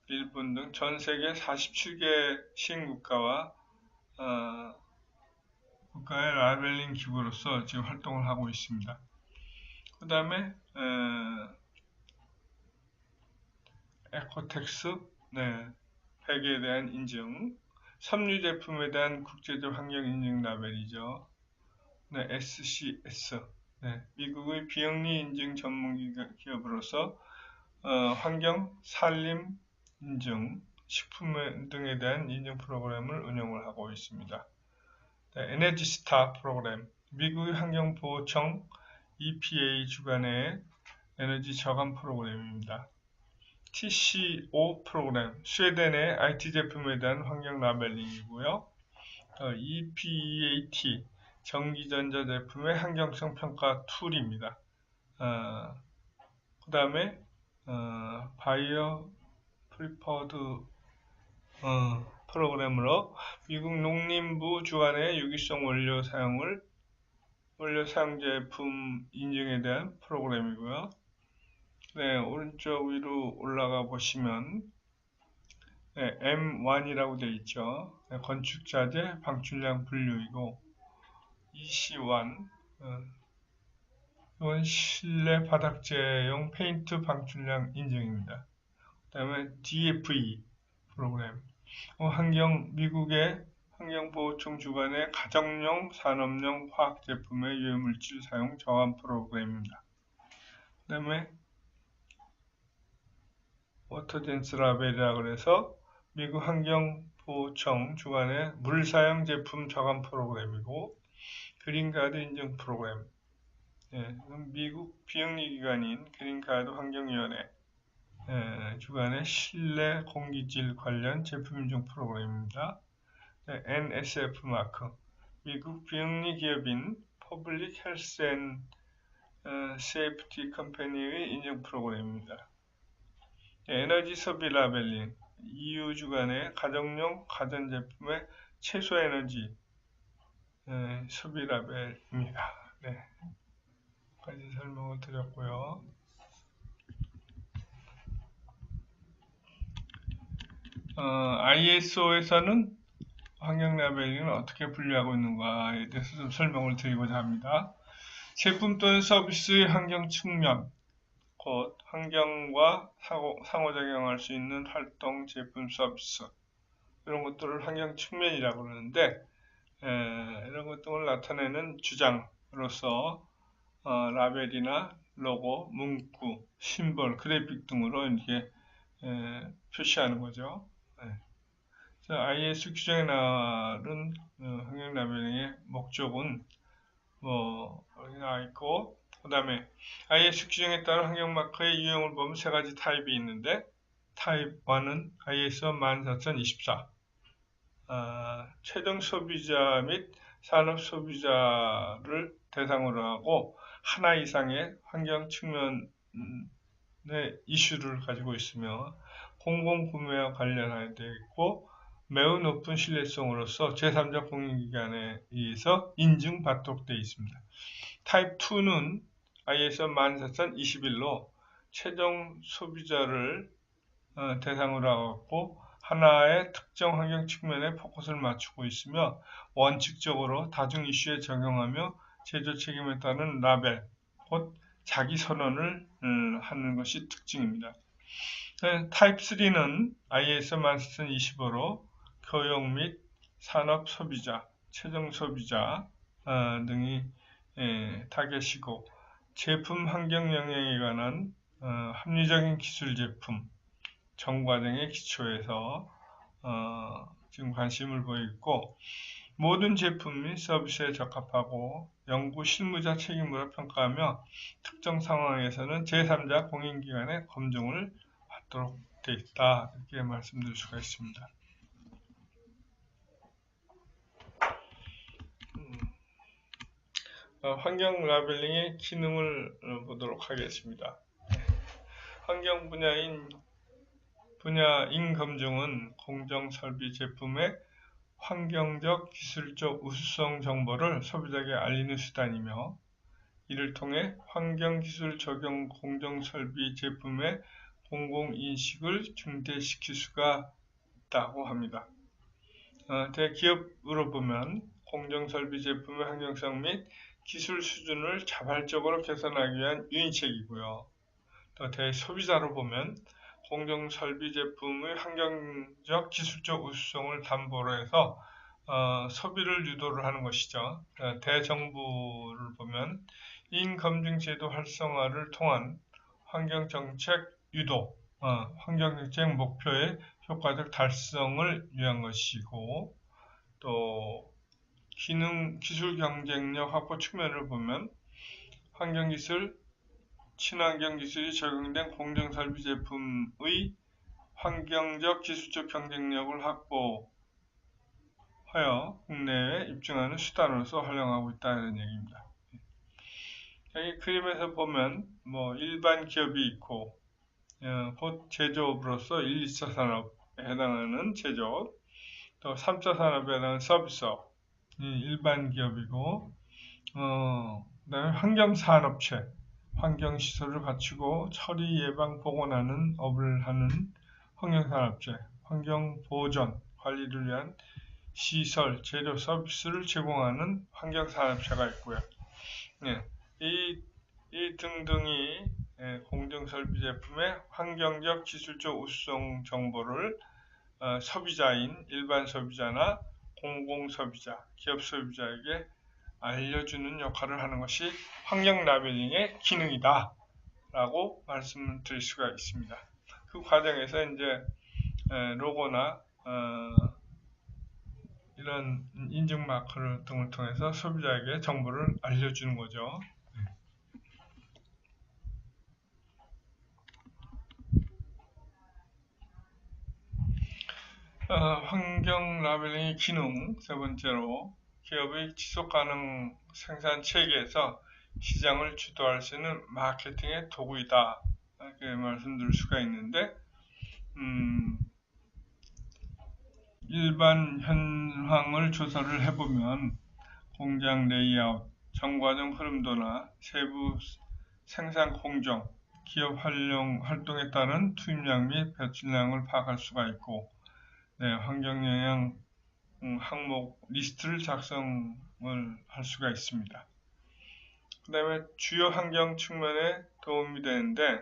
Speaker 1: 일본 등 전 세계 47개 시행국가와 국가의 라벨링 기구로서 지금 활동을 하고 있습니다. 그 다음에 에코텍스, 폐기에 대한 인증, 섬유 제품에 대한 국제적 환경 인증 라벨이죠. SCS, 미국의 비영리 인증 전문 기업으로서 환경, 산림 인증, 식품 등에 대한 인증 프로그램을 운영을 하고 있습니다. 에너지 스타 프로그램, 미국의 환경보호청 EPA 주관의 에너지 저감 프로그램입니다. TCO 프로그램, 스웨덴의 IT 제품에 대한 환경 라벨링이고요. EPEAT, 전기전자 제품의 환경성 평가 툴입니다. 그 다음에 바이오 프리퍼드 프로그램으로 미국 농림부 주관의 유기성 원료 사용 제품 인증에 대한 프로그램이고요. 네, 오른쪽 위로 올라가 보시면 M1이라고 되어 있죠. 건축자재 방출량 분류이고 EC1 이건 실내 바닥재용 페인트 방출량 인증입니다. 그 다음에 DFE 프로그램 미국의 환경보호청 주관의 가정용, 산업용 화학제품의 유해물질 사용 저감 프로그램입니다. 그 다음에 워터젠스 라벨이라고 해서 미국 환경보호청 주관의 물사용 제품 저감 프로그램이고 그린카드 인증 프로그램, 미국 비영리기관인 그린카드 환경위원회 주관의 실내 공기질 관련 제품 인증 프로그램입니다. NSF 마크, 미국 비영리 기업인 Public Health and Safety Company의 인증 프로그램입니다. 에너지 소비 라벨링, EU 주관의 가정용 가전제품의 최소 에너지 소비 라벨입니다. 네, 까지 설명을 드렸고요. ISO에서는 환경 라벨링을 어떻게 분류하고 있는가에 대해서 좀 설명을 드리고자 합니다. 제품 또는 서비스의 환경 측면, 곧 환경과 상호작용할 수 있는 활동, 제품, 서비스 이런 것들을 환경 측면이라고 그러는데 이런 것들을 나타내는 주장으로서 라벨이나 로고, 문구, 심볼, 그래픽 등으로 이렇게 표시하는 거죠. IS 규정에 따른 환경 라벨링의 목적은 여기 나와 있고, 그 다음에 IS 규정에 따른 환경 마크의 유형을 보면 세 가지 타입이 있는데, 타입 1은 ISO 14024 최종 소비자 및 산업 소비자를 대상으로 하고 하나 이상의 환경 측면의 이슈를 가지고 있으며 공공구매와 관련하여 되어 있고 매우 높은 신뢰성으로서 제3자 공인기관에 의해서 인증받도록 되어 있습니다. 타입 2는 ISO 14021로 최종 소비자를 대상으로 하고 하나의 특정 환경 측면에 포커스를 맞추고 있으며 원칙적으로 다중 이슈에 적용하며 제조 책임에 따른 라벨, 곧 자기 선언을 하는 것이 특징입니다. 타입 3는 ISO 14025로 교육 및 산업 소비자, 최종 소비자 등이 타겟이고 제품 환경 영향에 관한 합리적인 기술 제품 정과정의 기초에서 지금 관심을 보이고 모든 제품 및 서비스에 적합하고 연구 실무자 책임으로 평가하며 특정 상황에서는 제3자 공인기관의 검증을 받도록 되어 있다. 이렇게 말씀드릴 수가 있습니다. 환경 라벨링의 기능을 보도록 하겠습니다. 환경 분야인 검증은 공정설비 제품의 환경적, 기술적 우수성 정보를 소비자에게 알리는 수단이며 이를 통해 환경기술 적용 공정설비 제품의 공공인식을 증대시킬 수가 있다고 합니다. 대기업으로 보면 공정설비 제품의 환경성 및 기술 수준을 자발적으로 개선하기 위한 유인책이고요. 또 대소비자로 보면 공정설비 제품의 환경적, 기술적 우수성을 담보로 해서 소비를 유도를 하는 것이죠. 대정부를 보면 인검증제도 활성화를 통한 환경정책 유도, 환경정책 목표의 효과적 달성을 위한 것이고 또 기술 경쟁력 확보 측면을 보면 환경기술, 친환경 기술이 적용된 공정설비 제품의 환경적 기술적 경쟁력을 확보하여 국내에 입증하는 수단으로서 활용하고 있다 이런 얘기입니다. 여기 그림에서 보면 일반 기업이 있고 곧 제조업으로서 1, 2차 산업에 해당하는 제조업, 또 3차 산업에 해당하는 서비스업, 일반 기업이고 그다음에 환경산업체, 환경시설을 갖추고 처리, 예방, 복원하는 업을 하는 환경산업체, 환경보전, 관리를 위한 시설, 재료, 서비스를 제공하는 환경산업체가 있고요. 이 등등이 공정설비 제품의 환경적, 기술적 우수성 정보를 소비자인 일반 소비자나 공공소비자, 기업 소비자에게 알려주는 역할을 하는 것이 환경 라벨링의 기능이다 라고 말씀드릴 수가 있습니다. 그 과정에서 이제 로고나 이런 인증 마크 등을 통해서 소비자에게 정보를 알려주는 거죠. 환경 라벨링의 기능 세 번째로 기업의 지속가능 생산 체계에서 시장을 주도할 수 있는 마케팅의 도구이다 이렇게 말씀드릴 수가 있는데 일반 현황을 조사를 해보면 공장 레이아웃, 전과정 흐름도나 세부 생산 공정, 기업 활동에 따른 투입량 및 배출량을 파악할 수가 있고 환경영향 항목 리스트를 작성을 할 수가 있습니다. 그 다음에 주요 환경 측면에 도움이 되는데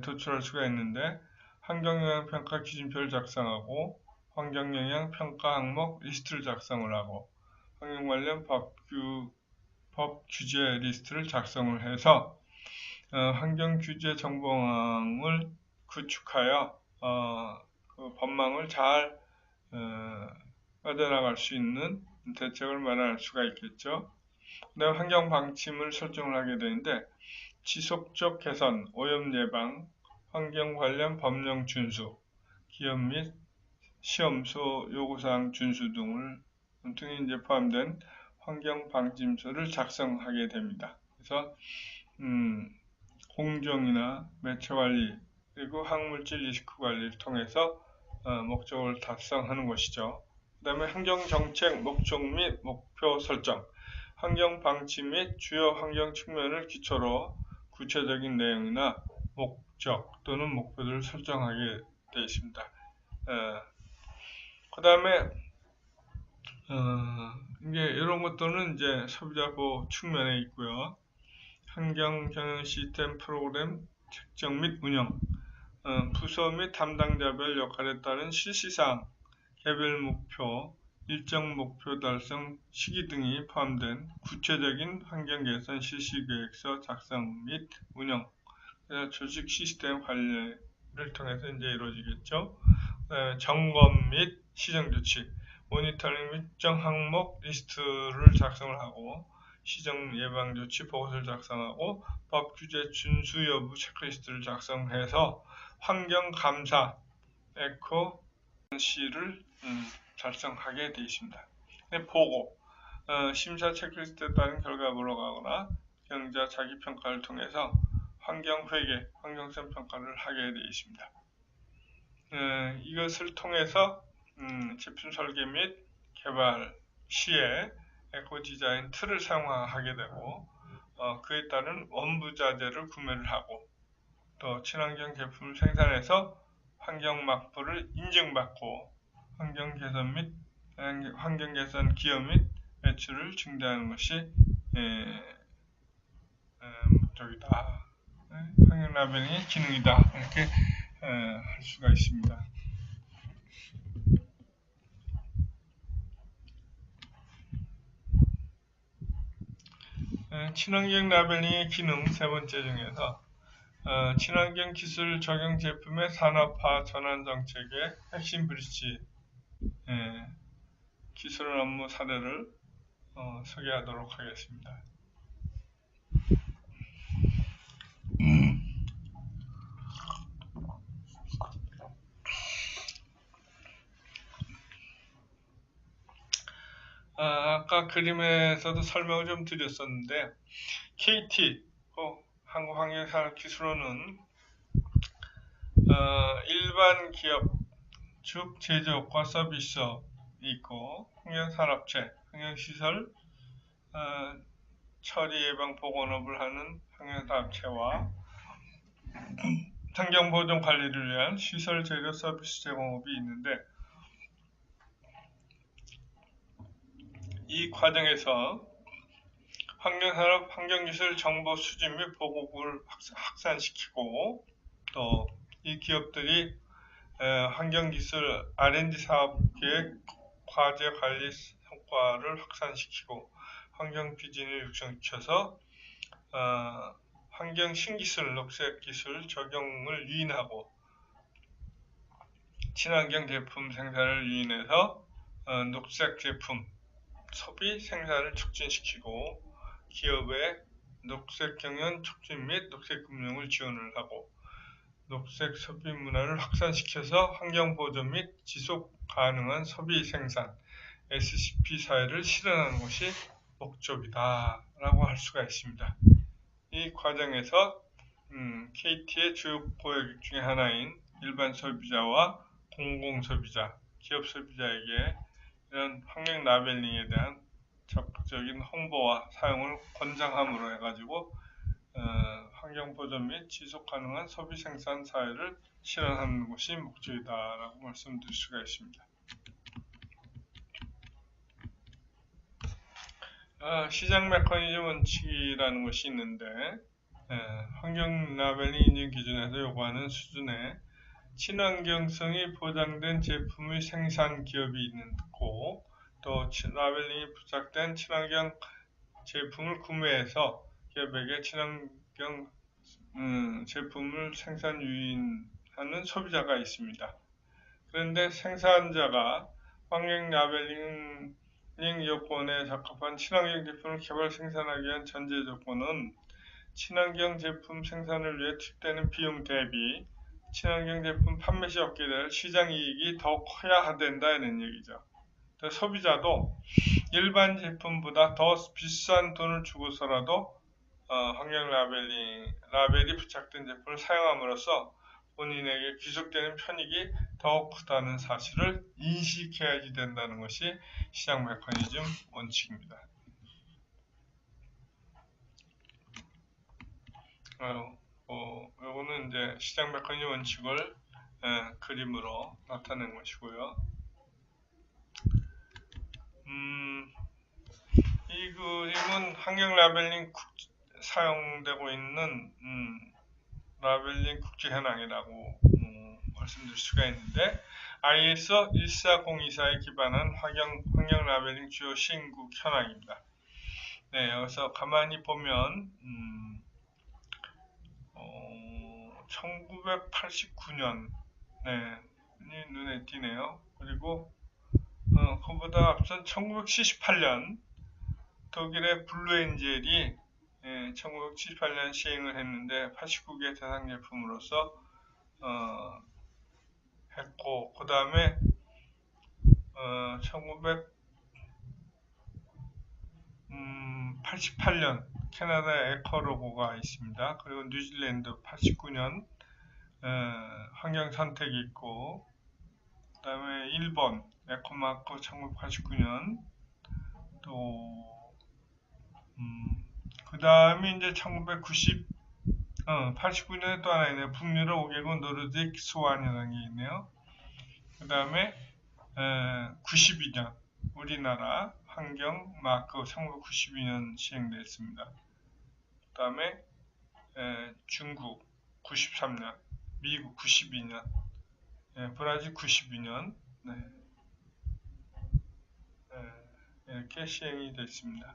Speaker 1: 도출할 수가 있는데 환경영향평가 기준표를 작성하고 환경영향 평가 항목 리스트를 작성을 하고 환경 관련 법 규제 리스트를 작성을 해서 환경 규제 정보망을 구축하여 그 법망을 잘 빠져나갈 수 있는 대책을 마련할 수가 있겠죠. 그다음에 환경 방침을 설정을 하게 되는데 지속적 개선, 오염 예방, 환경 관련 법령 준수, 기업 및 시험소 요구사항 준수 등이 이제 포함된 환경 방침서를 작성하게 됩니다. 그래서 공정이나 매체 관리 그리고 항물질 리스크 관리를 통해서 목적을 달성하는 것이죠. 그 다음에 환경정책 목적 및 목표 설정, 환경 방치 및 주요 환경 측면을 기초로 구체적인 내용이나 목적 또는 목표들을 설정하게 되어 있습니다. 그 다음에 이게 이런 것들은 이제 소비자 보호 측면에 있고요. 환경 경영 시스템 프로그램 책정 및 운영, 부서 및 담당자별 역할에 따른 실시사항, 개별 목표, 일정 목표 달성 시기 등이 포함된 구체적인 환경 개선 실시 계획서 작성 및 운영, 조직 시스템 관리를 통해서 이제 이루어지겠죠. 점검 및 시정 조치, 모니터링 및 특정 항목 리스트를 작성을 하고 시정 예방 조치 보고서를 작성하고 법 규제 준수 여부 체크리스트를 작성해서 환경 감사 에코 C를 작성하게 되어 있습니다. 보고 심사 체크리스트에 따른 결과 물어가거나 경자 자기 평가를 통해서 환경 회계, 환경성 평가를 하게 되어 있습니다. 이것을 통해서 제품 설계 및 개발 시에 에코 디자인 틀을 사용하게 되고 그에 따른 원부 자재를 구매를 하고 또 친환경 제품을 생산해서 환경 막부를 인증받고 환경 개선 및 환경 개선 기여 및 매출을 증대하는 것이 목적이다. 환경 라벨링의 기능이다. 이렇게 할 수가 있습니다. 친환경 라벨링의 기능 세 번째 중에서 친환경 기술 적용 제품의 산업화 전환 정책의 핵심 브릿지 기술 업무 사례를 소개하도록 하겠습니다. 아까 그림에서도 설명을 좀 드렸었는데 KT, 한국환경산업기술원은 일반 기업, 즉 제조업과 서비스업이 있고 환경산업체, 환경시설, 처리 예방 보건업을 하는 환경산업체와 환경보존 관리를 위한 시설 재료 서비스 제공업이 있는데 이 과정에서 환경산업, 환경기술 정보 수집 및 보급을 확산시키고 또 이 기업들이 환경기술 R&D 사업계획 과제 관리 성과를 확산시키고 환경 비전을 육성시켜서 환경 신기술, 녹색기술 적용을 유인하고 친환경 제품 생산을 유인해서 녹색 제품 소비 생산을 촉진시키고 기업의 녹색 경영 촉진 및 녹색 금융을 지원을 하고 녹색 소비 문화를 확산시켜서 환경 보존 및 지속 가능한 소비 생산 SCP 사회를 실현하는 것이 목적이다라고 할 수가 있습니다. 이 과정에서 KT의 주요 고객 중에 하나인 일반 소비자와 공공 소비자, 기업 소비자에게 이런 환경 라벨링에 대한 적극적인 홍보와 사용을 권장함으로 해가지고 환경 보존 및 지속 가능한 소비 생산 사회를 실현하는 것이 목적이다라고 말씀드릴 수가 있습니다. 시장 메커니즘 원칙이라는 것이 있는데 환경 라벨링 인증 기준에서 요구하는 수준의 친환경성이 보장된 제품의 생산 기업이 있고 또 라벨링이 부착된 친환경 제품을 구매해서 기업에게 친환경 제품을 생산 유인하는 소비자가 있습니다. 그런데 생산자가 환경 라벨링 요건에 적합한 친환경 제품을 개발 생산하기 위한 전제 조건은 친환경 제품 생산을 위해 투입되는 비용 대비 친환경 제품 판매 시 얻게 될 시장 이익이 더 커야 된다는 얘기죠. 소비자도 일반 제품보다 더 비싼 돈을 주고서라도 환경 라벨이 부착된 제품을 사용함으로써 본인에게 귀속되는 편익이 더 크다는 사실을 인식해야지 된다는 것이 시장 메커니즘 원칙입니다. 요거는 이제 시장 메커니즘 원칙을 그림으로 나타낸 것이고요. 이 그림은 환경 라벨링 사용되고 있는 라벨링 국제 현황이라고 말씀드릴 수가 있는데 ISO 14024에 기반한 환경 라벨링 주요 시행국 현황입니다. 네, 여기서 가만히 보면 1989년 눈에 띄네요. 그리고 그보다 앞선 1978년 독일의 블루엔젤이 1978년 시행을 했는데 89개 대상 제품으로서 했고 그 다음에 1988년 캐나다 에코로고가 있습니다. 그리고 뉴질랜드 89년 환경 선택이 있고 그 다음에 일본 에코마크 1989년 또 그 다음에 이제 89년에 또 하나 있네요. 북유럽 5개국 노르딕 스완이라는 게 있네요. 그 다음에 92년 우리나라 환경 마크 1992년 시행됐습니다. 그 다음에 중국 93년, 미국 92년, 브라질 92년 이렇게 시행이 됐습니다.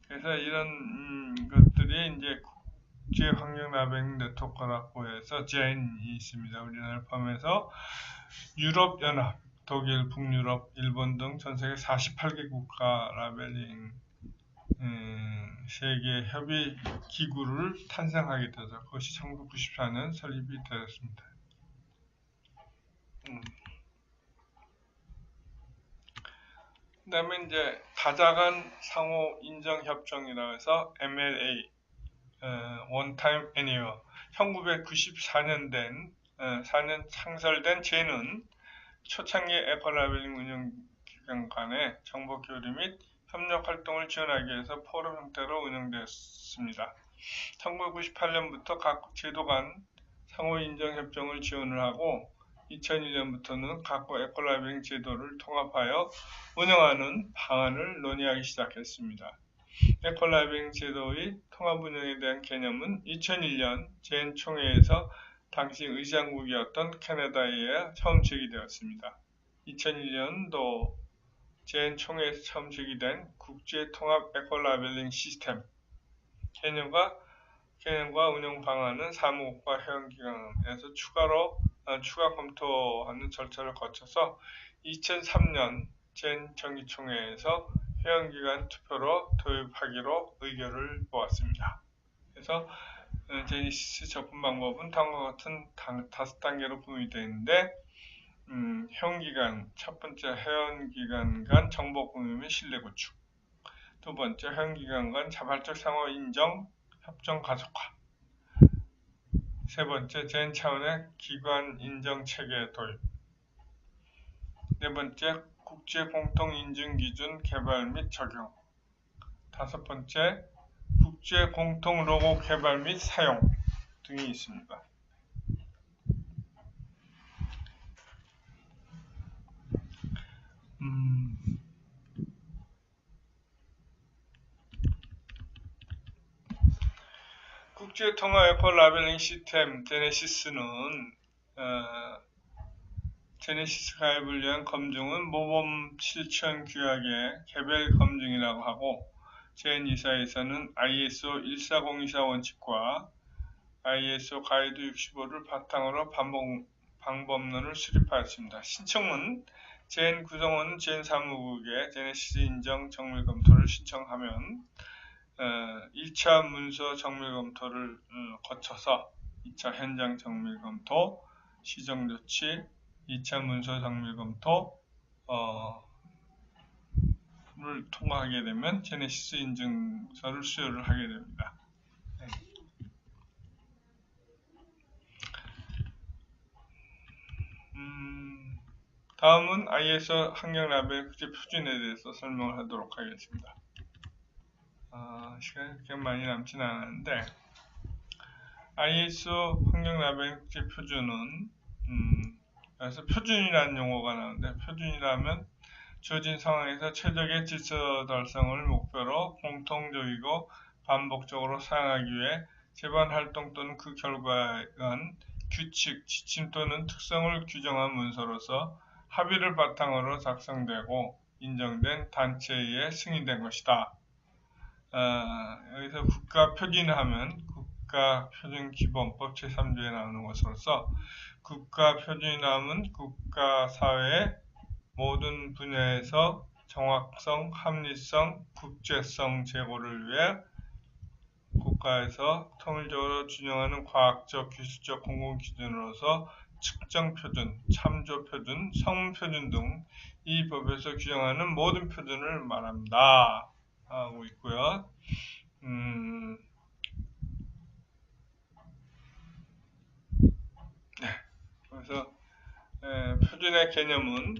Speaker 1: 그래서 이런 것들이 이제 국제 환경 라벨링 네트워크라고 해서 제인이 있습니다. 우리나라를 포함해서 유럽 연합, 독일, 북유럽, 일본 등 전 세계 48개 국가 라벨링 세계 협의 기구를 탄생하게 되죠. 그것이 1994년 설립이 되었습니다. 그 다음에 이제 다자간 상호 인정 협정이라고 해서 MLA, One Time Annual, 1994년 4년 창설된 쟤는 초창기 에코라벨링 운영기관 간의 정보 교류 및 협력 활동을 지원하기 위해서 포럼 형태로 운영되었습니다. 1998년부터 각 제도 간 상호 인정 협정을 지원을 하고 2001년부터는 각국 에코라벨링 제도를 통합하여 운영하는 방안을 논의하기 시작했습니다. 에코라벨링 제도의 통합 운영에 대한 개념은 2001년 젠 총회에서 당시 의장국이었던 캐나다에 처음 제기되었습니다. 2001년도 젠 총회에서 처음 제기된 국제통합 에코라벨링 시스템 개념과 운영 방안은 사무국과 회원기관에서 추가 검토하는 절차를 거쳐서 2003년 젠 정기총회에서 회원기관 투표로 도입하기로 의결을 모았습니다. 그래서 제니시스 접근 방법은 다음과 같은 5단계로 분류되어 있는데 회원기관, 첫 번째 회원기관 간 정보 공유 및 신뢰 구축, 두 번째 회원기관 간 자발적 상호 인정 협정 가속화, 세 번째 젠 차원의 기관 인정 체계 도입, 네 번째 국제 공통 인증 기준 개발 및 적용, 다섯 번째 국제 공통 로고 개발 및 사용 등이 있습니다. 국제통합 에코라벨링 시스템 제네시스는 제네시스 가입을 위한 검증은 모범 실천 규약의 개별 검증이라고 하고 젠 이사에서는 ISO 14024 원칙과 ISO 가이드 65를 바탕으로 방법론을 수립하였습니다. 신청은 젠 구성원은 젠 사무국에 제네시스 인정 정밀 검토를 신청하면 1차 문서 정밀 검토를 거쳐서 2차 현장 정밀 검토, 시정 조치, 2차 문서 정밀 검토를 통과하게 되면 제네시스 인증서를 수여를 하게 됩니다. 다음은 ISO 환경 라벨 국제 표준에 대해서 설명을 하도록 하겠습니다. 시간이 그렇게 많이 남지는 않았는데 ISO 환경 라벨 국제 표준은 그래서 표준이라는 용어가 나오는데 표준이라면 주어진 상황에서 최적의 질서 달성을 목표로 공통적이고 반복적으로 사용하기 위해 제반 활동 또는 그 결과에 의한 규칙, 지침 또는 특성을 규정한 문서로서 합의를 바탕으로 작성되고 인정된 단체에 의해 승인된 것이다. 여기서 국가 표준하면 국가표준기본법 제3조에 나오는 것으로서 국가 표준이라면 국가사회의 모든 분야에서 정확성, 합리성, 국제성 제고를 위해 국가에서 통일적으로 준용하는 과학적, 기술적 공공기준으로서 측정 표준, 참조 표준, 성문 표준 등 이 법에서 규정하는 모든 표준을 말합니다. 하고 있고요. 그래서 표준의 개념은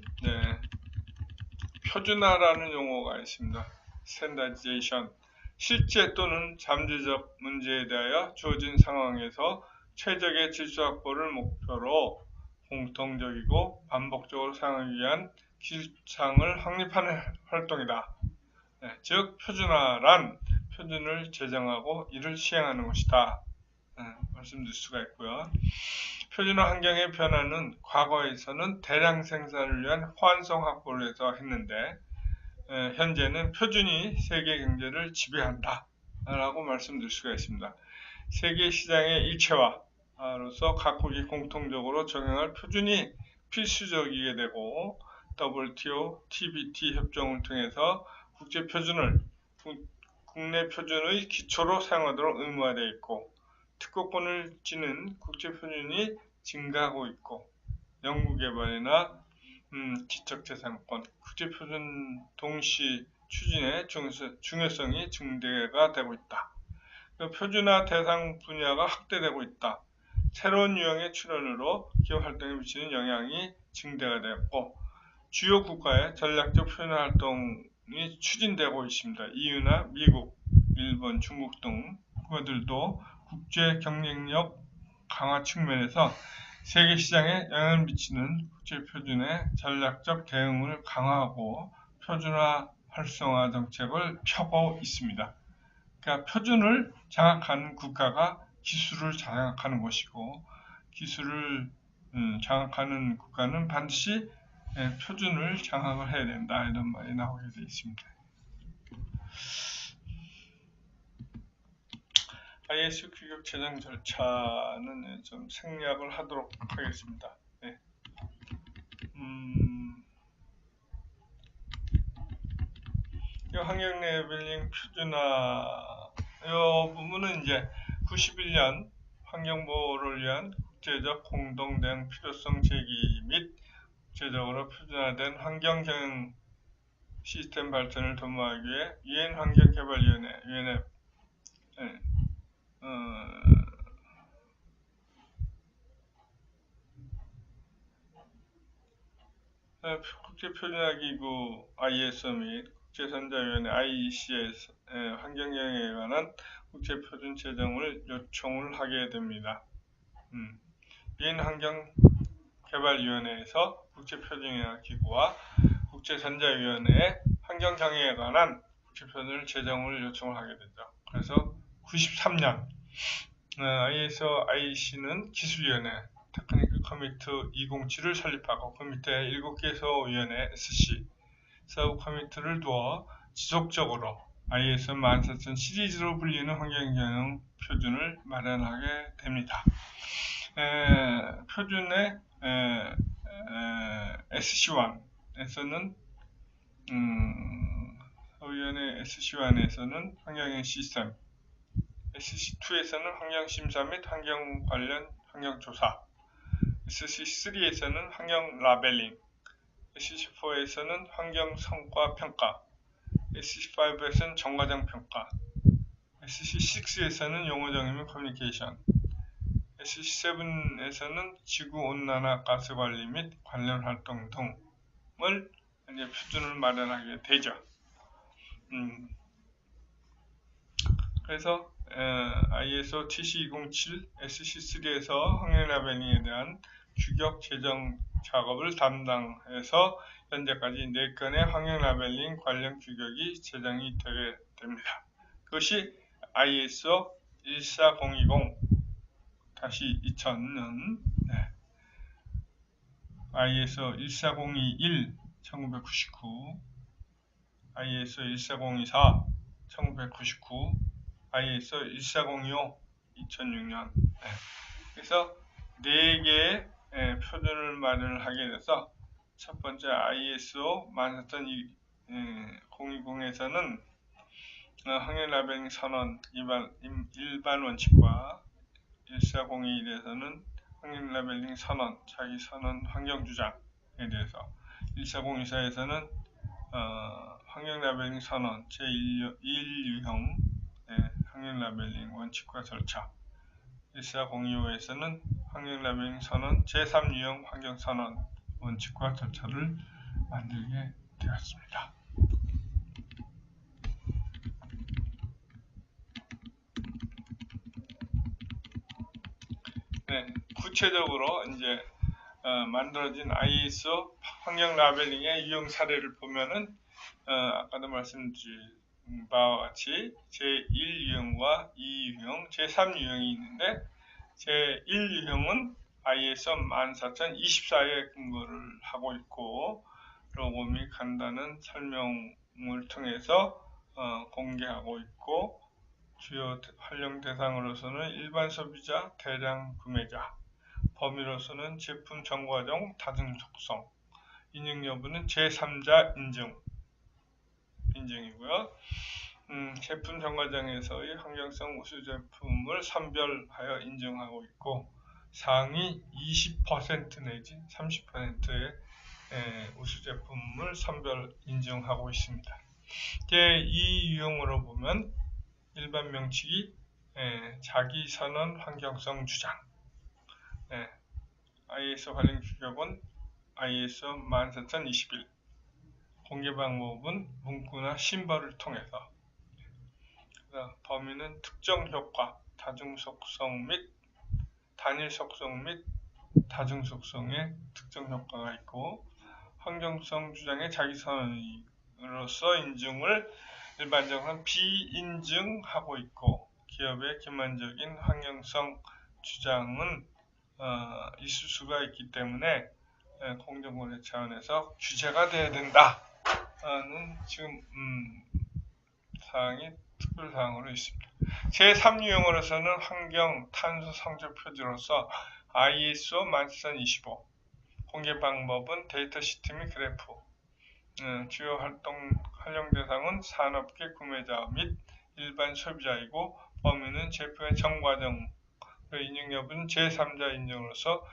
Speaker 1: 표준화라는 용어가 있습니다. 스탠다디제이션, 실제 또는 잠재적 문제에 대하여 주어진 상황에서 최적의 질서 확보를 목표로 공통적이고 반복적으로 사용하기 위한 기술상을 확립하는 활동이다. 즉 표준화란 표준을 제정하고 이를 시행하는 것이다. 말씀드릴 수가 있고요. 표준화 환경의 변화는 과거에서는 대량 생산을 위한 호환성 확보를 해서 했는데 현재는 표준이 세계 경제를 지배한다 라고 말씀드릴 수가 있습니다. 세계 시장의 일체화로서 각국이 공통적으로 적용할 표준이 필수적이게 되고 WTO, TBT 협정을 통해서 국제 표준을 국내 표준의 기초로 사용하도록 의무화되어 있고, 특허권을 지닌 국제 표준이 증가하고 있고, 연구개발이나 지적재산권, 국제 표준 동시 추진의 중요성이 증대가 되고 있다. 표준화 대상 분야가 확대되고 있다. 새로운 유형의 출현으로 기업 활동에 미치는 영향이 증대가 되었고, 주요 국가의 전략적 표준화 활동이 추진되고 있습니다. EU나 미국, 일본, 중국 등 국가들도 국제 경쟁력 강화 측면에서 세계 시장에 영향을 미치는 국제 표준의 전략적 대응을 강화하고 표준화 활성화 정책을 펴고 있습니다. 그러니까 표준을 장악하는 국가가 기술을 장악하는 것이고, 기술을 장악하는 국가는 반드시 표준을 장악을 해야 된다, 이런 말이 나오게 되어 있습니다. IS 규격 제정 절차는 좀 생략을 하도록 하겠습니다. 네. 이 환경 레벨링 표준화, 이 부분은 이제 91년 환경보호를 위한 국제적 공동 대응 필요성 제기 및 국제적으로 표준화된 환경 경영 시스템 발전을 도모하기 위해 유엔 환경개발위원회 UNEP 국제표준화기구 ISO 및 국제선자위원회 IEC에서 환경경영에 관한 국제표준 제정을 요청을 하게 됩니다. 유엔 환경개발위원회에서 국제표준화기구와 국제선자위원회의 환경경영에 관한 국제표준 제정을 요청을 하게 되죠. 그래서 93년 ISO IEC는 기술위원회 테크니컬 커미트 207을 설립하고 그 밑에 7개 소위원회 SC 서브 커미트를 두어 지속적으로 ISO 14000 시리즈로 불리는 환경경영 표준을 마련하게 됩니다. 표준의 SC1에서는 소위원회 SC1에서는 환경경 시스템, SC2에서는 환경심사 및 환경 관련 환경조사, SC3에서는 환경 라벨링, SC4에서는 환경 성과 평가, SC5에서는 정과장 평가, SC6에서는 용어 정의 및 커뮤니케이션, SC7에서는 지구 온난화 가스 관리 및 관련 활동 등을 이제 표준을 마련하게 되죠. 그래서 ISO TC207 SC3에서 환경 라벨링에 대한 규격 제정 작업을 담당해서 현재까지 4건의 환경 라벨링 관련 규격이 제정이 되게 됩니다. 그것이 ISO 14020-2000은 ISO 14021 1999, ISO 14024 1999, ISO 14025 2006년. 그래서 4개의 표준을 마련을 하게 돼서 첫 번째 ISO 14020에서는 환경 라벨링 선언 일반 원칙과 1401에서는 환경 라벨링 선언, 자기 선언 환경 주장에 대해서 14024에서는 환경 라벨링 선언 제1유형 환경 라벨링 원칙과 절차, 14025에서는 환경 라벨링 선언 제3유형 환경 선언 원칙과 절차를 만들게 되었습니다. 구체적으로 이제 만들어진 ISO 환경 라벨링의 유형 사례를 보면은 아까도 말씀드린 바와 같이 제1유형과 2유형, 제3유형이 있는데 제1유형은 ISO 14024에 근거를 하고 있고 로고 및 간단한 설명을 통해서 공개하고 있고 주요 활용 대상으로서는 일반 소비자, 대량 구매자, 범위로서는 제품 정과정, 다중 속성, 인증 여부는 제3자 인증이고요. 제품 정거장에서의 환경성 우수 제품을 선별하여 인증하고 있고, 상위 20% 내지 30%의 우수 제품을 선별 인증하고 있습니다. 제2 유형으로 보면 일반 명칭이 자기 선언 환경성 주장. ISO 관련 규격은 ISO 14021. 공개 방법은 문구나 심벌을 통해서. 범위는 특정 효과, 다중 속성 및 단일 속성 및 다중 속성의 특정 효과가 있고, 환경성 주장의 자기 선언으로서 인증을 일반적으로 비인증하고 있고, 기업의 기만적인 환경성 주장은 있을 수가 있기 때문에 공정거래 차원에서 규제가 돼야 된다는 지금 사항이 특별사항으로 있습니다. 제3유형으로서는 환경 탄소 성적 표지로서 ISO 14025 공개 방법은 데이터 시트 및 그래프. 주요 활용 대상은 산업계 구매자 및 일반 소비자이고, 범위는 제품의 정과정, 인증 여부는 제3자 인증으로서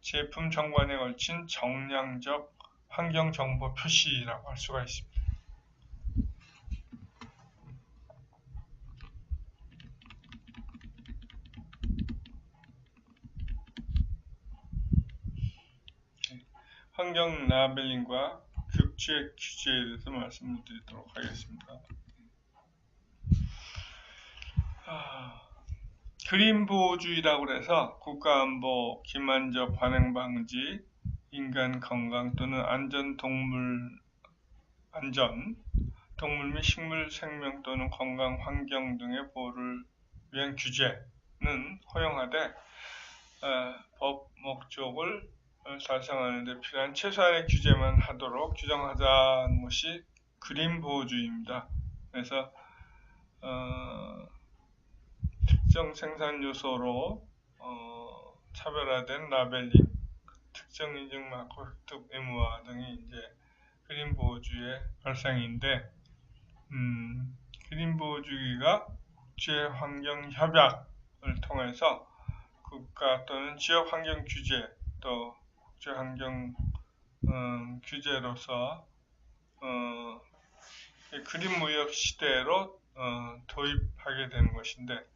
Speaker 1: 제품 정관에 걸친 정량적 환경정보 표시라고 할 수가 있습니다. 환경 라벨링과 국제 규제에 대해서 말씀을 드리도록 하겠습니다. 그린보호주의라고 해서 국가안보, 기만적 관행 방지, 인간 건강 또는 동물 및 식물 생명 또는 건강 환경 등의 보호를 위한 규제는 허용하되 법 목적을 달성하는 데 필요한 최소한의 규제만 하도록 규정하자는 것이 그린보호주의입니다. 그래서 특정 생산 요소로 차별화된 라벨링, 특정 인증 마크 획득 의무화 등이 이제 그린보호주의의 발상인데, 그린보호주의가 국제환경협약을 통해서 국가 또는 지역 환경 규제 또 국제환경 규제로서 그린무역 시대로 도입하게 되는 것인데,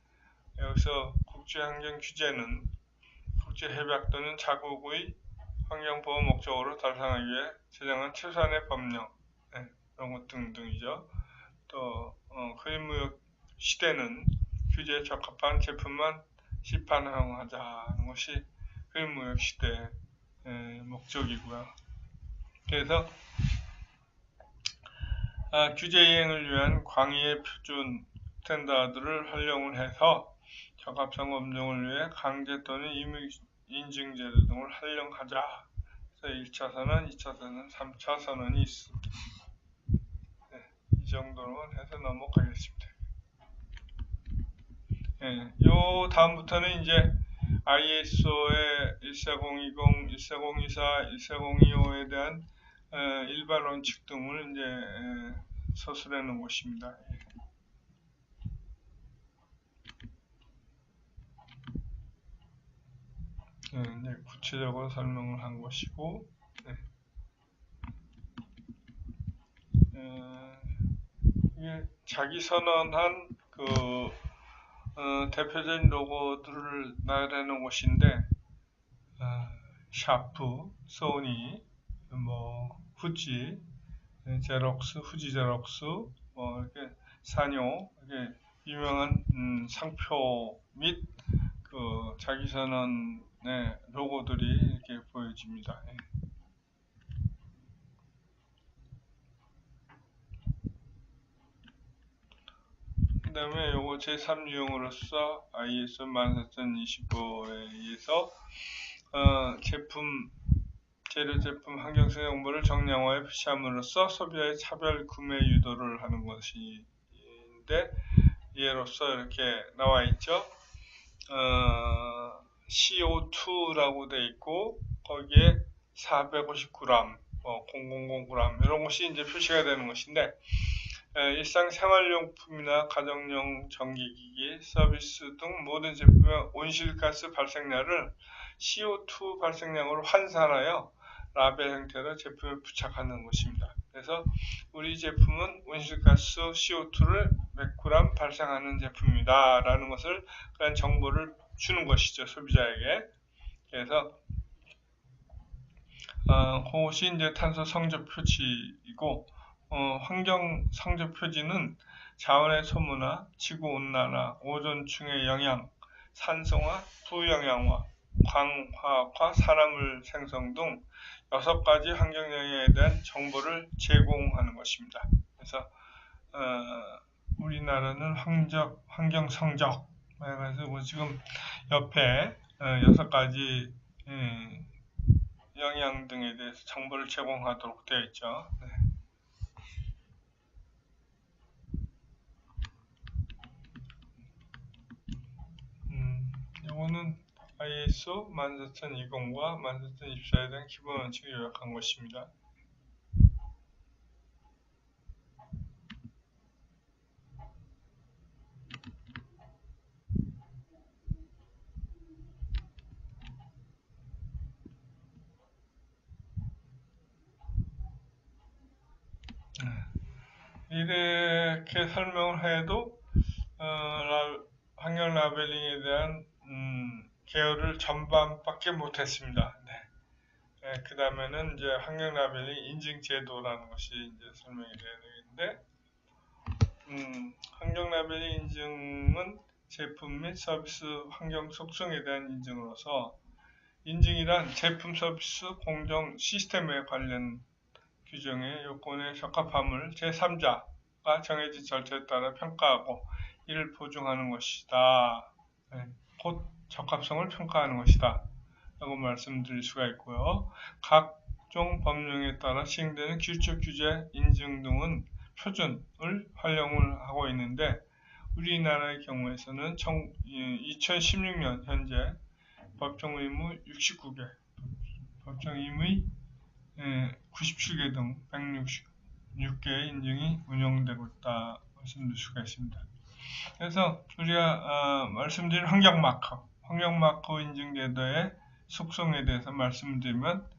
Speaker 1: 여기서 국제환경 규제는 국제협약 또는 자국의 환경보호 목적으로 달성하기 위해 제정한 최소한의 법령, 이런 것 등등이죠. 또 그린무역 시대는 규제에 적합한 제품만 시판 허용하자는 것이 그린무역 시대의 목적이고요. 그래서 규제 이행을 위한 광의의 표준 스탠다드를 활용을 해서 적합성 검증을 위해 강제 또는 임의 인증제도 등을 활용하자. 그래서 1차 선언, 2차 선언, 3차 선언이 있습니다. 이 정도로 해서 넘어가겠습니다. 요 다음부터는 이제 ISO의 14020, 14024, 14025에 대한 일반 원칙 등을 이제 서술해 놓은 것입니다. 이제 구체적으로 설명을 한 것이고, 이게 자기 선언한 대표적인 로고들을 나열해 놓은 것인데, 샤프, 소니, 후지, 제록스, 후지 제록스, 이렇게 산요, 이렇게 유명한 상표 및 자기 선언의 로고들이 이렇게 보여집니다. 그 다음에 요거 제3유형으로서 ISO 14025에 의해서 재료 제품 환경성 정보를 정량화해 표시함으로써 소비자의 차별 구매 유도를 하는 것인데, 예로서 이렇게 나와 있죠. CO2라고 되어 있고 거기에 459g 000g 이런 것이 이제 표시가 되는 것인데, 일상생활용품이나 가정용 전기기기, 서비스 등 모든 제품의 온실가스 발생량을 CO2 발생량으로 환산하여 라벨 형태로 제품에 부착하는 것입니다. 그래서 우리 제품은 온실가스 CO2를 몇 그램 발생하는 제품이다 라는 것을, 그런 정보를 주는 것이죠, 소비자에게. 그래서 그것이 이제 탄소 성적 표지이고, 환경 성적 표지는 자원의 소모나 지구 온난화, 오존층의 영향, 산소와 부영향화, 광화학화, 산화물 생성 등 6가지 환경 영향에 대한 정보를 제공하는 것입니다. 그래서 우리나라는 환경 성적, 그래서 지금 옆에 6가지 영향 등에 대해서 정보를 제공하도록 되어 있죠. 네. 이거는 ISO 14020과 14024에 대한 기본 원칙을 요약한 것입니다. 이렇게 설명을 해도 환경 라벨링에 대한 개요를 전반밖에 못했습니다. 네. 그 다음에는 이제 환경 라벨링 인증 제도라는 것이 이제 설명이 되어야 되는데, 환경 라벨링 인증은 제품 및 서비스 환경 속성에 대한 인증으로서, 인증이란 제품 서비스 공정 시스템에 관련 규정의 요건에 적합함을 제3자가 정해진 절차에 따라 평가하고 이를 보증하는 것이다. 네, 곧 적합성을 평가하는 것이다 라고 말씀드릴 수가 있고요. 각종 법령에 따라 시행되는 규칙, 규제, 인증 등은 표준을 활용을 하고 있는데, 우리나라의 경우에서는 2016년 현재 법정 의무 69개, 법정 임의 97개 등 166개의 인증이 운영되고 있다 말씀드릴 수가 있습니다. 그래서 우리가 말씀드린 환경마커 인증제도의 속성에 대해서 말씀드리면,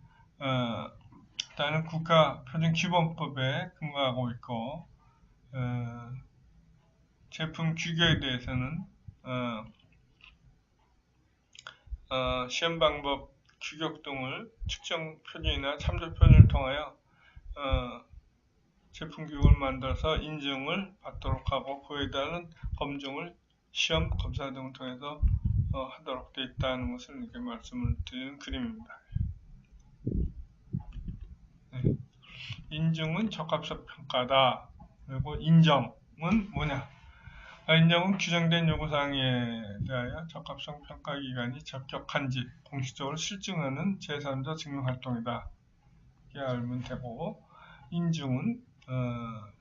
Speaker 1: 일단은 국가표준기본법에 근거하고 있고, 제품 규격에 대해서는 시험 방법, 규격 등을 측정 표준이나 참조 표준을 통하여 제품 규격을 만들어서 인증을 받도록 하고, 그에 따른 검증을 시험 검사 등을 통해서 하도록 되어 있다는 것을 이렇게 말씀을 드리는 그림입니다. 네. 인증은 적합성 평가다. 그리고 인정은 뭐냐? 인정은 규정된 요구사항에 대하여 적합성 평가 기관이 적격한지 공식적으로 실증하는 제3자 증명활동이다. 이렇게 알면 되고, 인증은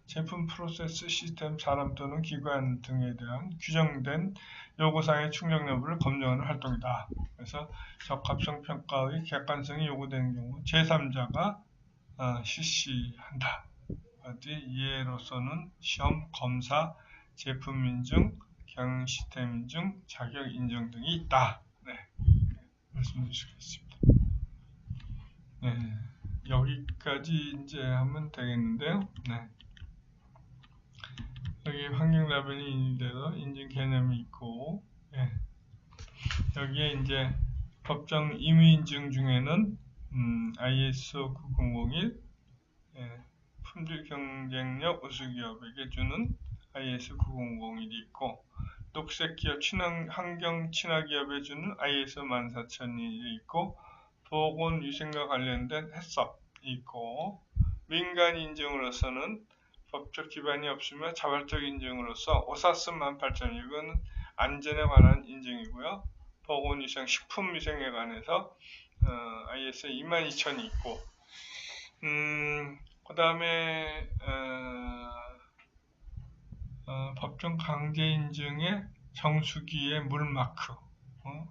Speaker 1: 제품 프로세스 시스템 사람 또는 기관 등에 대한 규정된 요구사항의 충족 여부를 검증하는 활동이다. 그래서 적합성 평가의 객관성이 요구되는 경우 제3자가 실시한다. 예로서는 시험, 검사, 제품 인증, 경영 시스템 인증, 자격 인증 등이 있다. 네, 말씀드릴 수 있습니다. 네, 여기까지 이제 하면 되겠는데요. 네. 여기 환경 라벨링인데도 인증 개념이 있고, 네. 여기에 이제 법정 임의 인증 중에는 ISO 9001, 품질 경쟁력 우수기업에게 주는 ISO 9001이 있고, 녹색기업 환경 친화기업에 주는 ISO 14000이 있고, 보건위생과 관련된 해썹이 있고, 민간 인증으로서는 법적 기반이 없으며 자발적 인증으로서 오사스 18000, 이건 안전에 관한 인증이고요. 보건위생, 식품위생에 관해서 ISO 22000이 있고, 그 다음에 법정 강제 인증의 정수기의 물마크,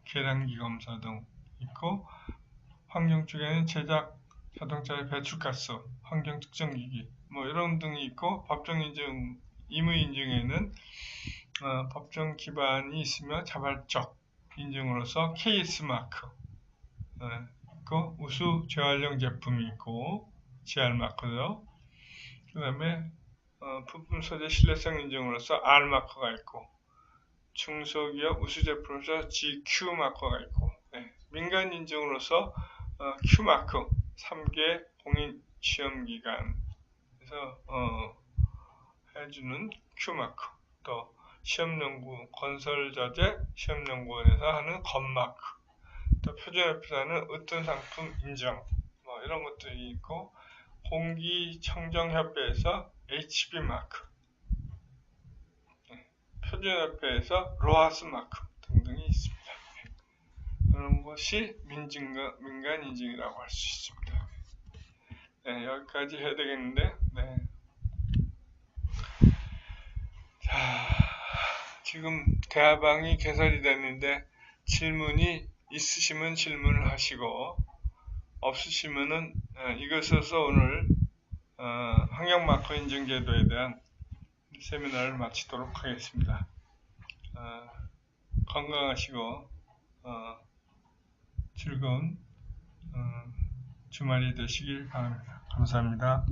Speaker 1: 계량기 검사 등 있고, 환경 쪽에는 제작 자동차의 배출가스, 환경 측정기기 뭐 이런 등이 있고 법정 인증, 임의 인증에는 법정 기반이 있으며 자발적 인증으로서 KS 마크 있고 우수 재활용 제품이 있고 GR 마크죠. 그 다음에 부품 소재 신뢰성 인증으로서 R 마크가 있고 중소기업 우수 제품으로서 GQ 마크가 있고 민간 인증으로서 Q 마크 3개 공인 시험기관에서 해주는 Q 마크 또 시험연구 건설자재 시험연구원에서 하는 건 마크 또 표준협회사는 어떤 상품 인정 뭐 이런 것들이 있고 공기청정협회에서 HB 마크 표준협회에서 로하스 마크 등등이 있습니다. 그런 것이 민간 인증이라고 할 수 있습니다. 네, 여기까지 해야 되겠는데 자, 지금 대화방이 개설이 됐는데 질문이 있으시면 질문을 하시고 없으시면은 이것에서 오늘 환경마커 인증제도에 대한 세미나를 마치도록 하겠습니다. 건강하시고 즐거운 주말이 되시길 바랍니다. 감사합니다.